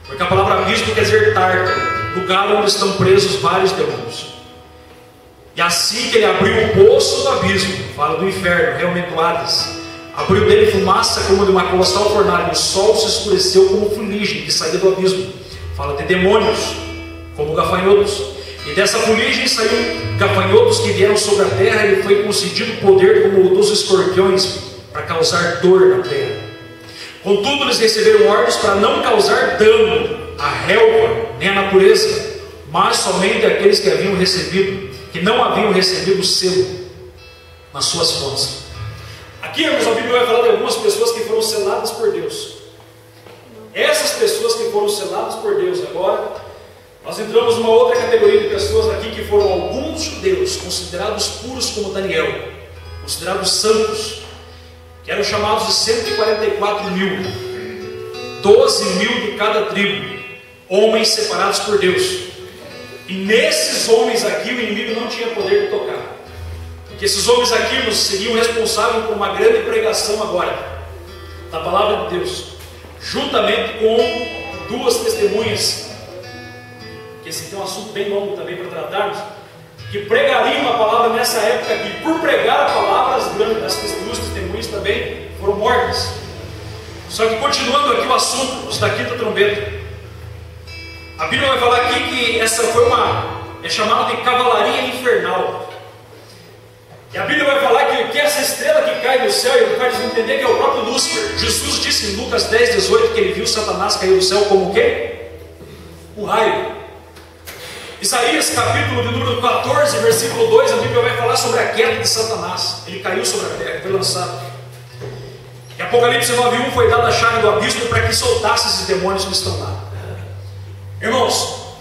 Porque a palavra abismo quer dizer tártaro, lugar onde estão presos vários demônios. E assim que ele abriu o poço do abismo, fala do inferno, realmente do Hades, abriu dele fumaça como de uma colossal fornalha, o sol se escureceu como fuligem que saía do abismo, fala de demônios, como gafanhotos, e dessa fuligem saíram gafanhotos que vieram sobre a terra, e lhe foi concedido poder como o dos escorpiões, para causar dor na terra. Contudo, eles receberam ordens para não causar dano à relva, nem à natureza, mas somente aqueles que haviam recebido, que não haviam recebido o selo nas suas fontes. Aqui, irmãos, a Bíblia vai falar de algumas pessoas que foram seladas por Deus. Essas pessoas que foram seladas por Deus agora, nós entramos numa outra categoria de pessoas aqui que foram alguns judeus considerados puros como Daniel, considerados santos, que eram chamados de 144 mil, 12 mil de cada tribo, homens separados por Deus. E nesses homens aqui o inimigo não tinha poder de tocar, porque esses homens aqui nos seriam responsáveis por uma grande pregação agora da palavra de Deus, juntamente com 2 testemunhas, que esse tem um assunto bem longo também para tratarmos, que pregariam a palavra nessa época aqui. Por pregar a palavra, as testemunhas também foram mortas. Só que continuando aqui o assunto, os da 5ª trombeta, a Bíblia vai falar aqui que essa foi é chamada de cavalaria infernal. E a Bíblia vai falar que essa estrela que cai do céu, e vai nos entender que é o próprio Lúcifer. Jesus disse em Lucas 10, 18 que ele viu Satanás cair do céu como o quê? Um raio. Isaías capítulo de número 14, versículo 2, a Bíblia vai falar sobre a queda de Satanás. Ele caiu sobre a terra, foi lançado. E Apocalipse 9:1 foi dada a chave do abismo para que soltasse esses demônios que estão lá. Irmãos,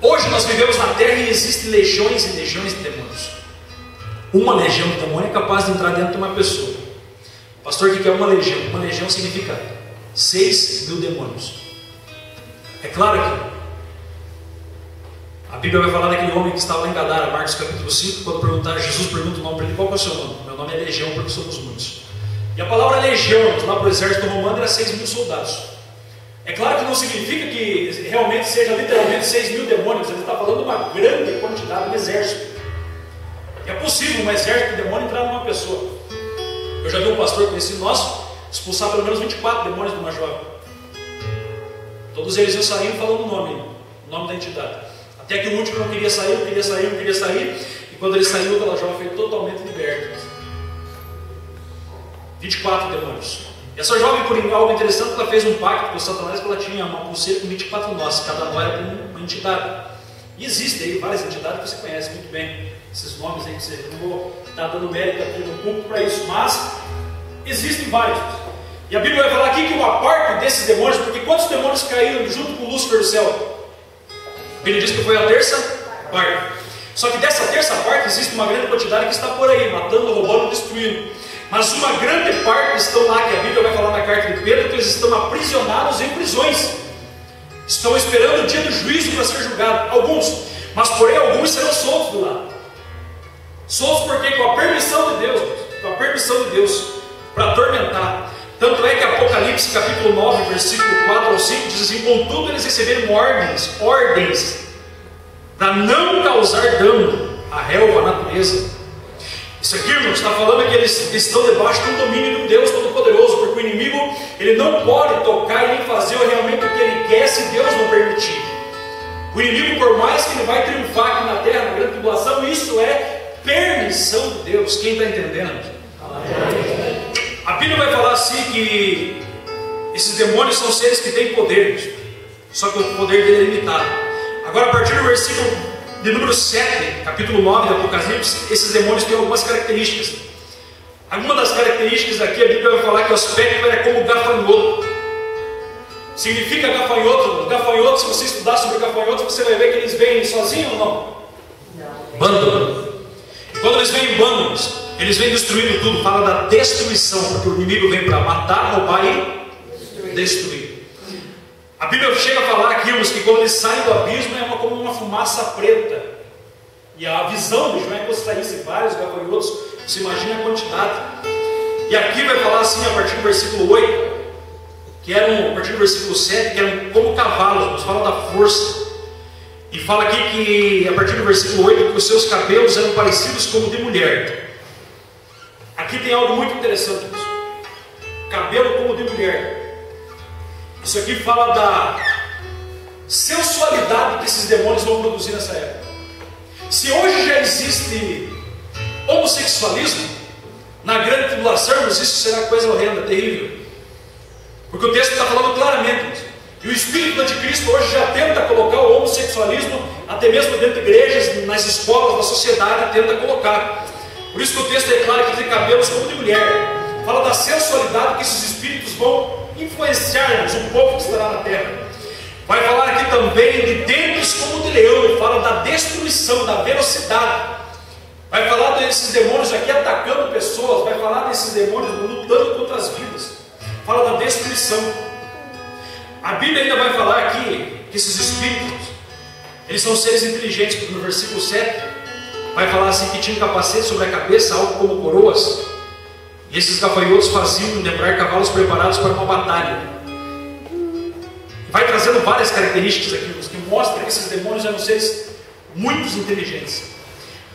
hoje nós vivemos na terra e existem legiões e legiões de demônios. Uma legião de demônio é capaz de entrar dentro de uma pessoa. Pastor, o que é uma legião? Uma legião significa 6 mil demônios. É claro que a Bíblia vai falar daquele homem que estava lá em Gadara, Marcos capítulo 5, quando Jesus pergunta o nome para ele: qual é o seu nome? Meu nome é Legião, porque somos muitos. E a palavra legião, lá para o exército romano, era 6 mil soldados. É claro que não significa que realmente seja literalmente 6 mil demônios. Ele está falando de uma grande quantidade de exército. É possível um exército de demônio entrar numa pessoa. Eu já vi um pastor conhecido nosso expulsar pelo menos 24 demônios de uma jovem. Todos eles iam saindo falando o nome da entidade. Até que o último não queria sair, não queria sair, não queria sair. E quando ele saiu, aquela jovem foi totalmente liberta. 24 demônios. E essa jovem, por algo interessante, ela fez um pacto com o Satanás, que ela tinha uma pulseira com 24 nós, cada nó era uma entidade. E existem aí várias entidades que você conhece muito bem. Esses nomes aí que você não vou estar dando mérito aqui no público para isso, mas existem vários. E a Bíblia vai falar aqui que uma parte desses demônios, porque quantos demônios caíram junto com Lúcifer do céu? A Bíblia diz que foi a terça parte. Só que dessa terça parte existe uma grande quantidade que está por aí, matando, roubando, destruindo. Mas uma grande parte estão lá, que a Bíblia vai falar na carta de Pedro, que eles estão aprisionados em prisões. Estão esperando o dia do juízo para ser julgado. Alguns, mas porém alguns serão soltos do lado. Soltos porque com a permissão de Deus, para atormentar. Tanto é que Apocalipse capítulo 9, versículo 4 ao 5 diz assim: contudo eles receberam ordens para não causar dano à relva, à natureza. Isso aqui, irmãos, está falando que eles estão debaixo do domínio de um Deus Todo-Poderoso, porque o inimigo ele não pode tocar e nem fazer realmente o que ele quer se Deus não permitir. O inimigo, por mais que ele vai triunfar aqui na terra, na grande tribulação, isso é permissão de Deus. Quem está entendendo? Amém. A Bíblia vai falar assim que esses demônios são seres que têm poder, só que o poder dele é limitado. Agora, a partir do versículo de número 7, capítulo 9 do Apocalipse, esses demônios têm algumas características. Alguma das características aqui, a Bíblia vai falar que o aspecto é como gafanhoto. Significa gafanhoto. Gafanhoto, se você estudar sobre gafanhotos, você vai ver que eles vêm sozinhos ou não? Não. Bando. E quando eles vêm em bandos, eles vêm destruindo tudo. Fala da destruição, porque o inimigo vem para matar, roubar e destruir. A Bíblia chega a falar aqui, que quando eles saem do abismo é como uma fumaça preta. E a visão de João é que você saísse vários gafanhotos, você imagina a quantidade. E aqui vai falar assim, a partir do versículo 8, a partir do versículo 7, que eram como cavalos, nos fala da força. E fala aqui que, a partir do versículo 8, que os seus cabelos eram parecidos como de mulher. Aqui tem algo muito interessante, pessoal. Cabelo como de mulher. Isso aqui fala da sensualidade que esses demônios vão produzir nessa época. Se hoje já existe homossexualismo, na grande tribulação, isso será coisa horrenda, terrível. Porque o texto está falando claramente. E o espírito do anticristo hoje já tenta colocar o homossexualismo, até mesmo dentro de igrejas, nas escolas, na sociedade, tenta colocar. Por isso que o texto declara que tem cabelos como de mulher. Fala da sensualidade que esses espíritos vão influenciar-nos, o povo que estará na terra. Vai falar aqui também de dentes como de leão. Fala da destruição, da velocidade. Vai falar desses demônios aqui atacando pessoas. Vai falar desses demônios lutando contra as vidas. Fala da destruição. A Bíblia ainda vai falar aqui que esses espíritos, eles são seres inteligentes, porque no versículo 7 vai falar assim que tinham capacete sobre a cabeça, algo como coroas. E esses gafanhotos faziam lembrar cavalos preparados para uma batalha. Vai trazendo várias características aqui, que mostram que esses demônios eram seres muito inteligentes.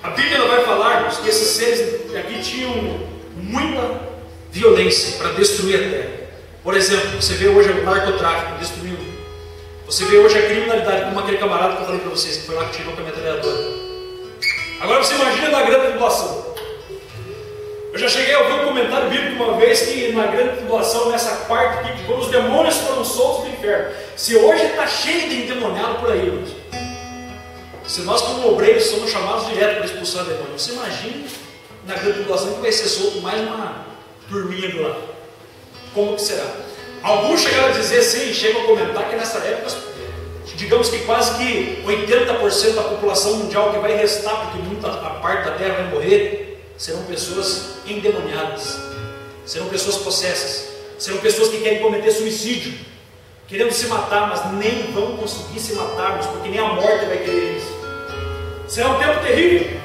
A Bíblia vai falar-nos que esses seres aqui tinham muita violência para destruir a terra. Por exemplo, você vê hoje o narcotráfico destruindo. Você vê hoje a criminalidade, como aquele camarada que eu falei para vocês, que foi lá que tirou com a metralhadora. Agora você imagina na grande tribulação. Eu já cheguei a ouvir um comentário bíblico uma vez que na grande tribulação, nessa parte aqui, que quando os demônios foram soltos do inferno, se hoje está cheio de endemoniado por aí, irmãos, se nós como obreiros somos chamados direto para expulsar demônios, você imagina na grande tribulação que vai ser solto mais uma turminha do lado. Como que será? Alguns chegaram a dizer assim, chegam a comentar que nessa época, digamos que quase que 80% da população mundial que vai restar, porque muita a parte da terra vai morrer, serão pessoas endemoniadas, serão pessoas possessas, serão pessoas que querem cometer suicídio, querendo se matar, mas nem vão conseguir se matar, porque nem a morte vai querer isso. Será um tempo terrível,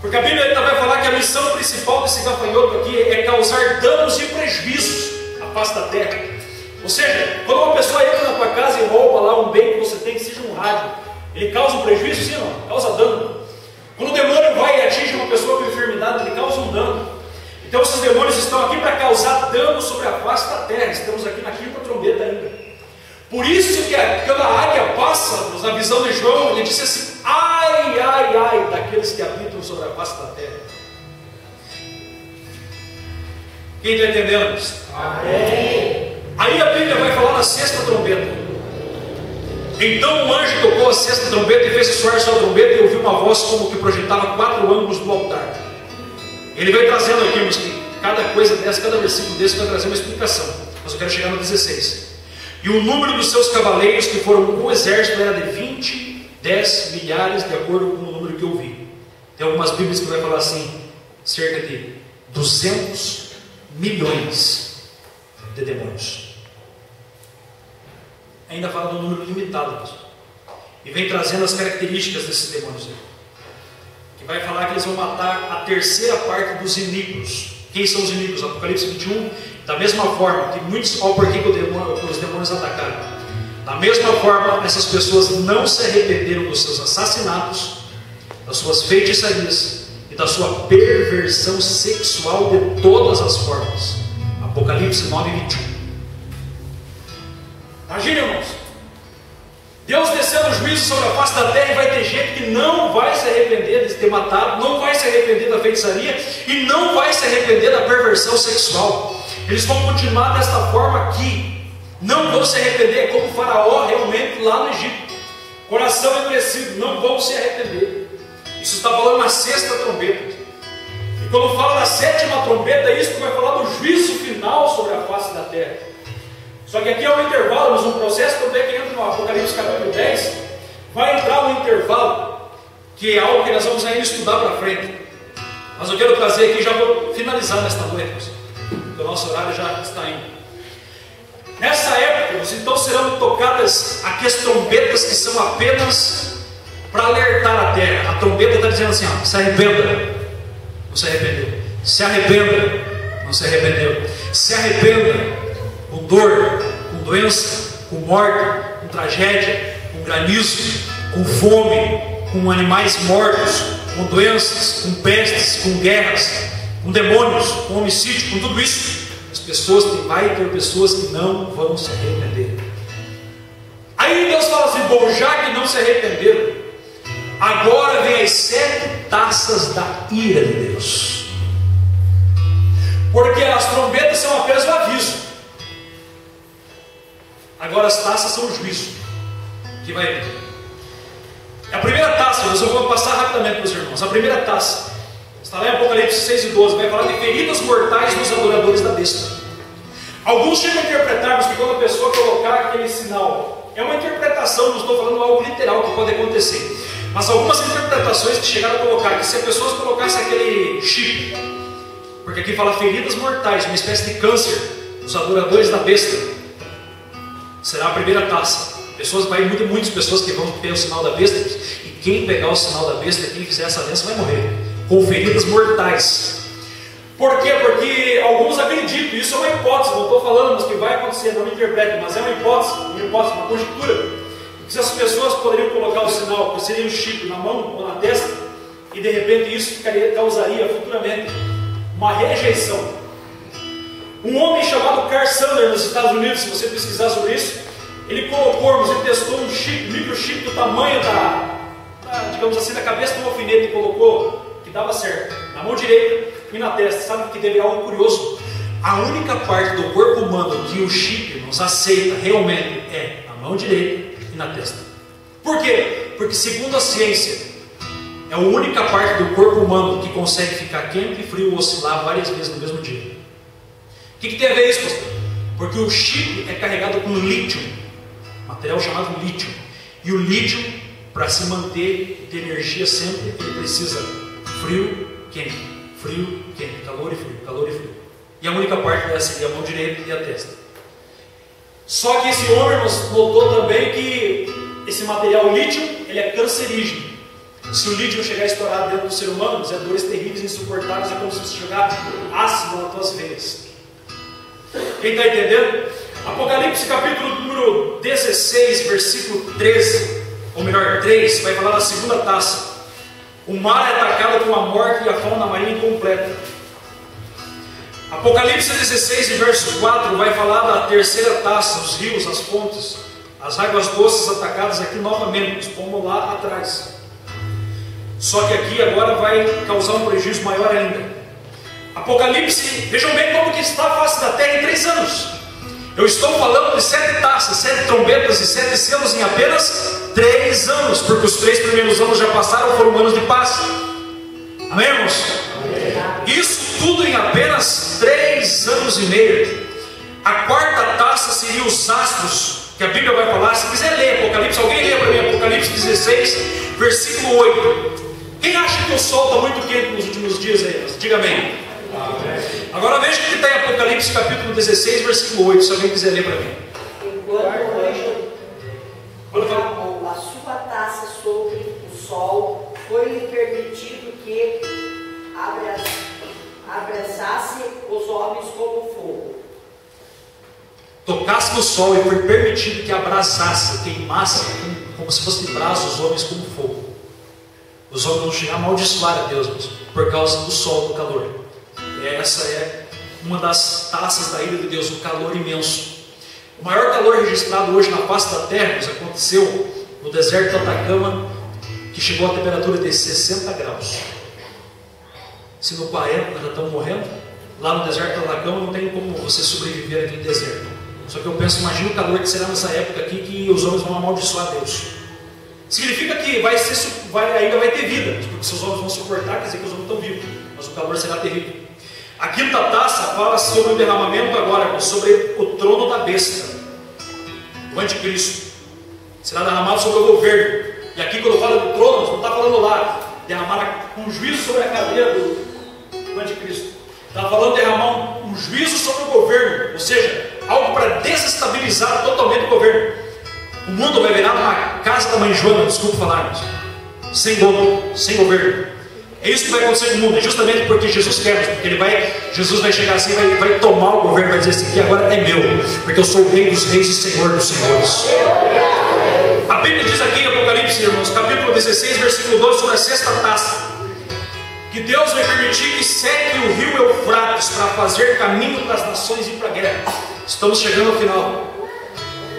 porque a Bíblia ainda vai falar que a missão principal desse gafanhoto aqui é causar danos e prejuízos à face da terra. Ou seja, quando uma pessoa entra na tua casa e rouba lá um bem que você tem, que seja um rádio, ele causa um prejuízo, sim ou não? Causa dano. Quando o demônio vai e atinge uma pessoa com enfermidade, ele causa um dano. Então esses demônios estão aqui para causar dano sobre a face da terra. Estamos aqui na quinta trombeta ainda. Por isso que quando a águia passa, na visão de João, ele disse assim: ai, ai, ai, daqueles que habitam sobre a face da terra. Quem está entendendo? Amém. Aí a Bíblia vai falar na sexta trombeta. Então o anjo tocou a sexta trombeta e fez soar sua trombeta, e ouviu uma voz como que projetava 4 ângulos do altar. Ele vai trazendo aqui, irmãos, que cada coisa dessa, cada versículo desse vai trazer uma explicação. Mas eu quero chegar no 16. E o número dos seus cavaleiros, que foram um exército, era de 10 milhares, de acordo com o número que eu vi. Tem algumas bíblias que vai falar assim, cerca de 200 milhões de demônios. Ainda fala de um número limitado, pessoal. E vem trazendo as características desses demônios aí. Que vai falar que eles vão matar a terceira parte dos iníquos. Quem são os iníquos? Apocalipse 21, da mesma forma, que muitos, olha por que os demônios atacaram. Da mesma forma, essas pessoas não se arrependeram dos seus assassinatos, das suas feitiçarias e da sua perversão sexual de todas as formas. Apocalipse 9:21. Imagine, irmãos, Deus descendo o juízo sobre a face da terra, e vai ter gente que não vai se arrepender de ter matado, não vai se arrepender da feitiçaria e não vai se arrepender da perversão sexual. Eles vão continuar desta forma aqui, não vão se arrepender, como o faraó realmente lá no Egito, coração endurecido, não vão se arrepender. Isso está falando na sexta trombeta. E quando fala da sétima trombeta, isso vai falar do juízo final sobre a face da terra. Só que aqui é um intervalo, mas um processo também que entra no Apocalipse capítulo 10, vai entrar um intervalo, que é algo que nós vamos ainda estudar para frente. Mas eu quero trazer aqui, já vou finalizar nesta noite, porque o nosso horário já está indo. Nessa época, então serão tocadas aqui as trombetas que são apenas para alertar a terra. A trombeta está dizendo assim: ó, se arrependa, não se arrependeu. Se arrependa, não se arrependeu. Se arrependa, com dor, com doença, com morte, com tragédia, com granizo, com fome, com animais mortos, com doenças, com pestes, com guerras, com demônios, com homicídio, com tudo isso. As pessoas, vai ter pessoas que não vão se arrepender. Aí Deus fala assim: bom, já que não se arrependeram, agora vem as 7 taças da ira de Deus. Porque as trombetas são apenas um aviso. Agora as taças são o juízo que vai vir. A primeira taça, eu vou passar rapidamente para os irmãos. A primeira taça está lá em Apocalipse 6:12, vai falar de feridas mortais dos adoradores da besta. Alguns chegam a interpretar, mas que quando a pessoa colocar aquele sinal, é uma interpretação, não estou falando algo literal que pode acontecer, mas algumas interpretações que chegaram a colocar, que se a pessoa colocasse aquele chip, porque aqui fala feridas mortais, uma espécie de câncer, dos adoradores da besta, será a primeira taça. Muitas pessoas que vão ter o sinal da besta, e quem pegar o sinal da besta, quem fizer essa aliança vai morrer, com feridas mortais. Por quê? Porque alguns acreditam, isso é uma hipótese, não estou falando mas que vai acontecer, não me interpretem, mas é uma hipótese, uma conjectura, que se as pessoas poderiam colocar o sinal, que seria um chip na mão ou na testa, e de repente isso causaria futuramente uma rejeição. Um homem chamado Carl Sander nos Estados Unidos, se você pesquisar sobre isso, ele colocou, ele testou um chip, microchip do tamanho digamos assim, da cabeça de um alfinete, e colocou, que dava certo, na mão direita e na testa. Sabe que teve algo curioso? A única parte do corpo humano que o chip nos aceita realmente é a mão direita e na testa. Por quê? Porque segundo a ciência, é a única parte do corpo humano que consegue ficar quente e frio, oscilar várias vezes no mesmo dia. O que tem a ver isso, pastor? Porque o chip é carregado com lítio, material chamado lítio. E o lítio, para se manter de energia sempre, ele precisa frio, quente, calor e frio, calor e frio. E a única parte dessa seria a mão direita e a testa. Só que esse homem notou também que esse material lítio, ele é cancerígeno. Se o lítio chegar a estourar dentro do ser humano, é dores terríveis, insuportáveis, é como se você jogar ácido nas tuas veias. Quem está entendendo? Apocalipse capítulo número 16, versículo 13, ou melhor, 3, vai falar da segunda taça. O mar é atacado com a morte e a fauna marinha incompleta. Apocalipse 16, verso 4, vai falar da terceira taça, os rios, as fontes, as águas doces atacadas aqui novamente, como lá atrás. Só que aqui agora vai causar um prejuízo maior ainda. Apocalipse, vejam bem como que está a face da terra em 3 anos. Eu estou falando de 7 taças, 7 trombetas e 7 selos em apenas 3 anos, porque os 3 primeiros anos já passaram, foram anos de paz. Amém, irmãos? Amém. Isso tudo em apenas 3 anos e meio. A 4ª taça seria os astros, que a Bíblia vai falar. Se quiser ler Apocalipse, alguém lê para mim Apocalipse 16, versículo 8. Quem acha que o sol está muito quente nos últimos dias aí? Diga amém. Agora veja o que está em Apocalipse capítulo 16, versículo 8, se alguém quiser ler para mim. Enquanto o anjo derramou a sua taça sobre o sol, foi-lhe permitido que abraçasse os homens como fogo. tocasse no sol e foi permitido que abrasasse, queimasse como se fosse de brasa os homens como fogo. Os homens vão chegar a amaldiçoar a Deus por causa do sol, do calor. E essa é uma das taças da ira de Deus, o calor imenso. O maior calor registrado hoje na face da terra aconteceu no deserto do Atacama, que chegou a temperatura de 60 graus. Se no 40 nós já estamos morrendo, lá no deserto do Atacama não tem como você sobreviver aqui no deserto. Só que eu penso, imagina o calor que será nessa época aqui, que os homens vão amaldiçoar Deus. Significa que ainda vai ter vida, porque se os homens vão suportar, quer dizer que os homens estão vivos, mas o calor será terrível. A quinta taça fala sobre o derramamento agora, sobre o trono da besta, o anticristo. Será derramado sobre o governo. E aqui quando fala do trono, não está falando lá, derramar um juízo sobre a cadeira do anticristo. Está falando de derramar um juízo sobre o governo, ou seja, algo para desestabilizar totalmente o governo. O mundo vai virar uma casa da mãe Joana, desculpa falarmos, sem dono, sem governo. É isso que vai acontecer com o mundo, é justamente porque Jesus quer, porque Jesus vai chegar assim, vai tomar o governo, vai dizer assim, que agora é meu, porque eu sou o rei dos reis e senhor dos senhores. A Bíblia diz aqui em Apocalipse, irmãos, capítulo 16, versículo 12, sobre a sexta taça, que Deus vai permitir que seque o rio Eufrates para fazer caminho para as nações e para a guerra. Estamos chegando ao final.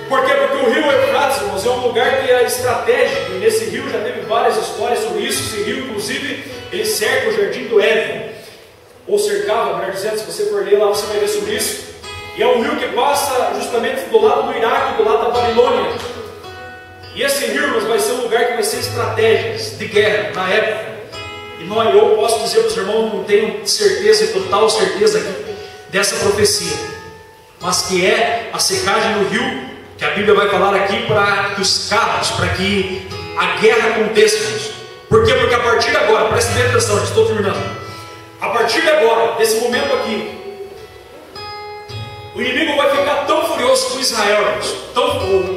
Por quê? Porque o rio Eufrates, irmãos, é um lugar que é estratégico, e nesse rio já teve várias histórias sobre isso. Esse rio, inclusive, ele cerca o jardim do Éden, ou cercava, melhor dizendo, se você for ler lá você vai ver sobre isso. E é um rio que passa justamente do lado do Iraque, do lado da Babilônia. E esse rio, irmãos, vai ser um lugar que vai ser estratégias de guerra na época. E eu posso dizer para os irmãos, não tenho certeza, total certeza aqui, dessa profecia, mas que é a secagem do rio, que a Bíblia vai falar aqui para que os carros, para que a guerra aconteça. Por quê? Porque a partir de agora, preste bem atenção, já estou terminando. A partir de agora, desse momento aqui, o inimigo vai ficar tão furioso com Israel,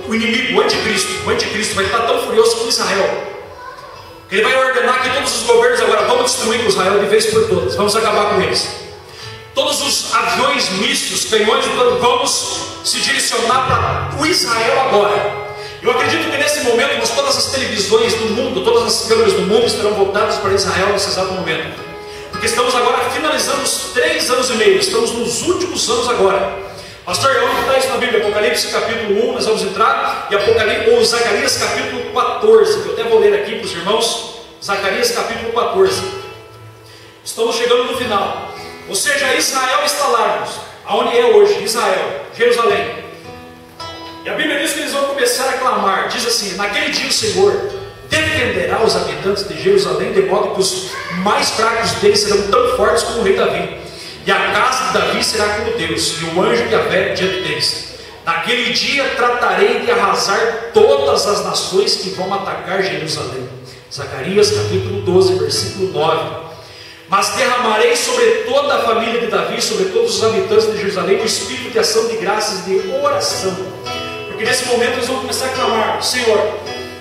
o inimigo, o anticristo vai ficar tão furioso com Israel, que ele vai ordenar que todos os governos agora vamos destruir Israel de vez por todas, vamos acabar com eles. Todos os aviões mistos, canhões, vamos se direcionar para o Israel agora. Eu acredito que nesse momento, mas todas as televisões do mundo, todas as câmeras do mundo estarão voltadas para Israel nesse exato momento. Porque estamos agora finalizando os 3 anos e meio, estamos nos últimos anos agora. Pastor, onde está isso na Bíblia? Apocalipse capítulo 1, nós vamos entrar, e ou Zacarias capítulo 14, que eu até vou ler aqui para os irmãos. Zacarias capítulo 14. Estamos chegando no final. Ou seja, Israel está lá, aonde é hoje, Israel, Jerusalém. E a Bíblia diz que eles vão começar a clamar, diz assim: naquele dia o Senhor defenderá os habitantes de Jerusalém, de modo que os mais fracos deles serão tão fortes como o rei Davi, e a casa de Davi será como Deus, e o anjo de Yahvé diante deles. Naquele dia tratarei de arrasar todas as nações que vão atacar Jerusalém. Zacarias capítulo 12, versículo 9. Mas derramarei sobre toda a família de Davi, sobre todos os habitantes de Jerusalém, o espírito de ação de graças e de oração. Porque nesse momento eles vão começar a clamar: Senhor,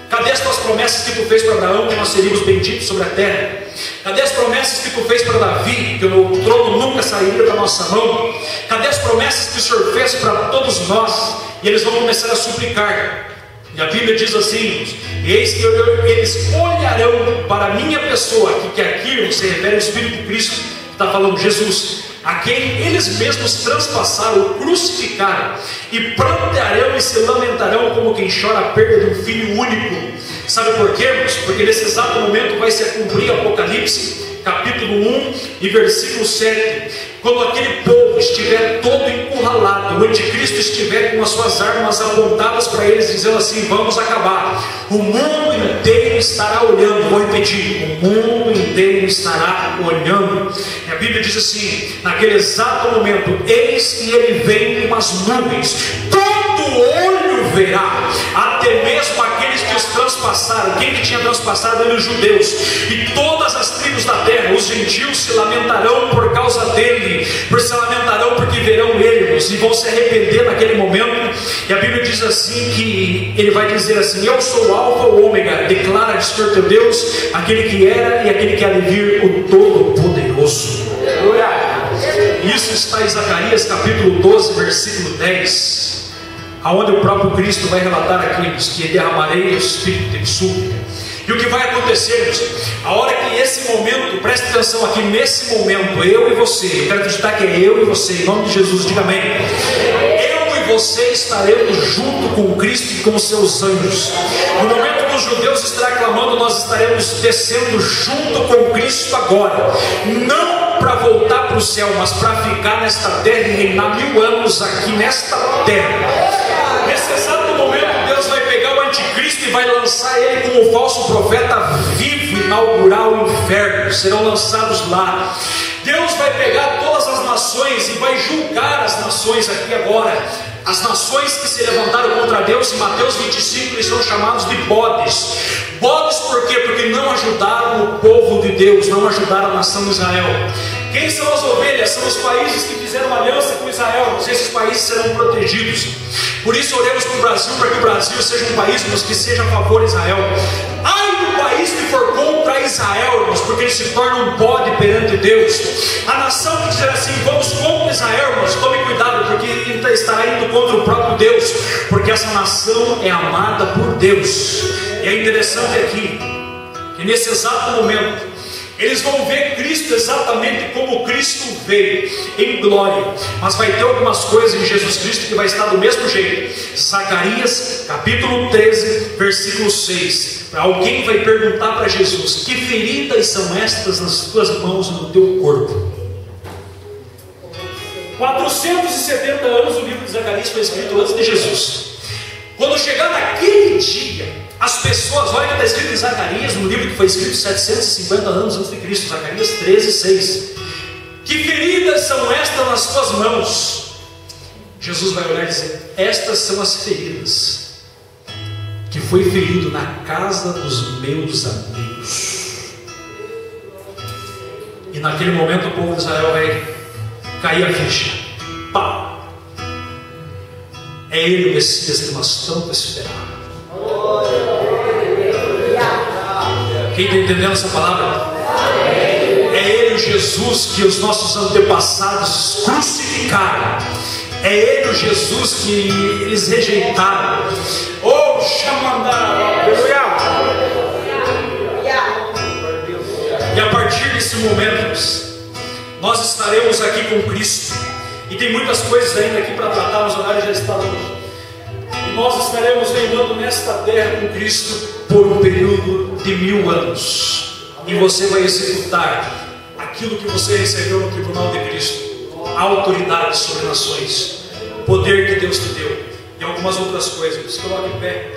cadê as tuas promessas que tu fez para Abraão, que nós seríamos benditos sobre a terra? Cadê as promessas que tu fez para Davi, que o trono nunca sairia da nossa mão? Cadê as promessas que o Senhor fez para todos nós? E eles vão começar a suplicar. E a Bíblia diz assim: eis que eles olharão para a minha pessoa, que aqui se refere ao Espírito de Cristo, está falando Jesus, a quem eles mesmos transpassaram, crucificaram, e prantearão e se lamentarão como quem chora a perda de um filho único. Sabe por quê? Porque nesse exato momento vai se cumprir Apocalipse capítulo 1 e versículo 7, quando aquele povo estiver todo encurralado, o anticristo estiver com as suas armas apontadas para eles, dizendo assim: vamos acabar, o mundo inteiro estará olhando. Vou repetir: o mundo inteiro estará olhando. E a Bíblia diz assim: naquele exato momento, eis que ele vem com as nuvens, todo olho verá, até mesmo aqueles que os transpassaram. Quem que tinha transpassado? Eram os judeus, e todas as tribos da terra, os gentios, se lamentarão por causa dele, se lamentarão porque verão eles e vão se arrepender naquele momento. E a Bíblia diz assim, que ele vai dizer assim: eu sou o Alfa e o Ômega, declara o Senhor teu Deus, aquele que era e aquele que há de vir, o Todo-Poderoso. Isso está em Zacarias capítulo 12, versículo 10. aonde o próprio Cristo vai relatar aqueles que derramarei o Espírito em súplica. E o que vai acontecer, a hora que esse momento, preste atenção aqui, nesse momento, eu e você, eu quero acreditar que é eu e você, em nome de Jesus, diga amém. Eu e você estaremos junto com Cristo e com os seus anjos. No momento que os judeus estarão clamando, nós estaremos descendo junto com Cristo agora, não para voltar para o céu, mas para ficar nesta terra e reinar 1000 anos aqui nesta terra. Nesse exato momento, Deus vai pegar o anticristo e vai lançar ele como falso profeta vivo, inaugurar o inferno. Serão lançados lá. Deus vai pegar todas as nações e vai julgar as nações aqui agora. As nações que se levantaram contra Deus, em Mateus 25, eles são chamados de bodes. Bodes por quê? Porque não ajudaram o povo de Deus, não ajudaram a nação de Israel. Quem são as ovelhas? São os países que fizeram aliança com Israel. Esses países serão protegidos. Por isso oremos para o Brasil, para que o Brasil seja um país que seja a favor de Israel. Ai do país que for contra Israel, irmãos, porque ele se torna um bode perante Deus. A nação que dizer assim, vamos contra Israel, irmãos, tome cuidado, porque ele estará indo contra o próprio Deus, porque essa nação é amada por Deus. E é interessante aqui, que nesse exato momento, eles vão ver Cristo exatamente como Cristo veio, em glória. Mas vai ter algumas coisas em Jesus Cristo que vai estar do mesmo jeito. Zacarias capítulo 13, versículo 6. Alguém vai perguntar para Jesus: que feridas são estas nas tuas mãos, no teu corpo? 470 anos o livro de Zacarias foi escrito antes de Jesus. Quando chegar naquele dia, as pessoas, olha que está escrito em Zacarias, no livro que foi escrito 750 anos antes de Cristo, Zacarias 13, 6. Que feridas são estas nas tuas mãos? Jesus vai olhar e dizer: estas são as feridas que foi ferido na casa dos meus amigos. E naquele momento o povo de Israel vai cair a ficha. Pá! É ele o Messias que nós tanto esperávamos. Quem está entendendo essa palavra? É ele o Jesus que os nossos antepassados crucificaram. É ele o Jesus que eles rejeitaram. Oh, chamandá, aleluia! E a partir desse momento, nós estaremos aqui com Cristo. E tem muitas coisas ainda aqui para tratar, os horários já estão hoje. E nós estaremos reinando nesta terra com Cristo por um período de 1000 anos. E você vai executar aquilo que você recebeu no tribunal de Cristo: a autoridade sobre nações, o poder que Deus te deu e algumas outras coisas. Se coloque em pé.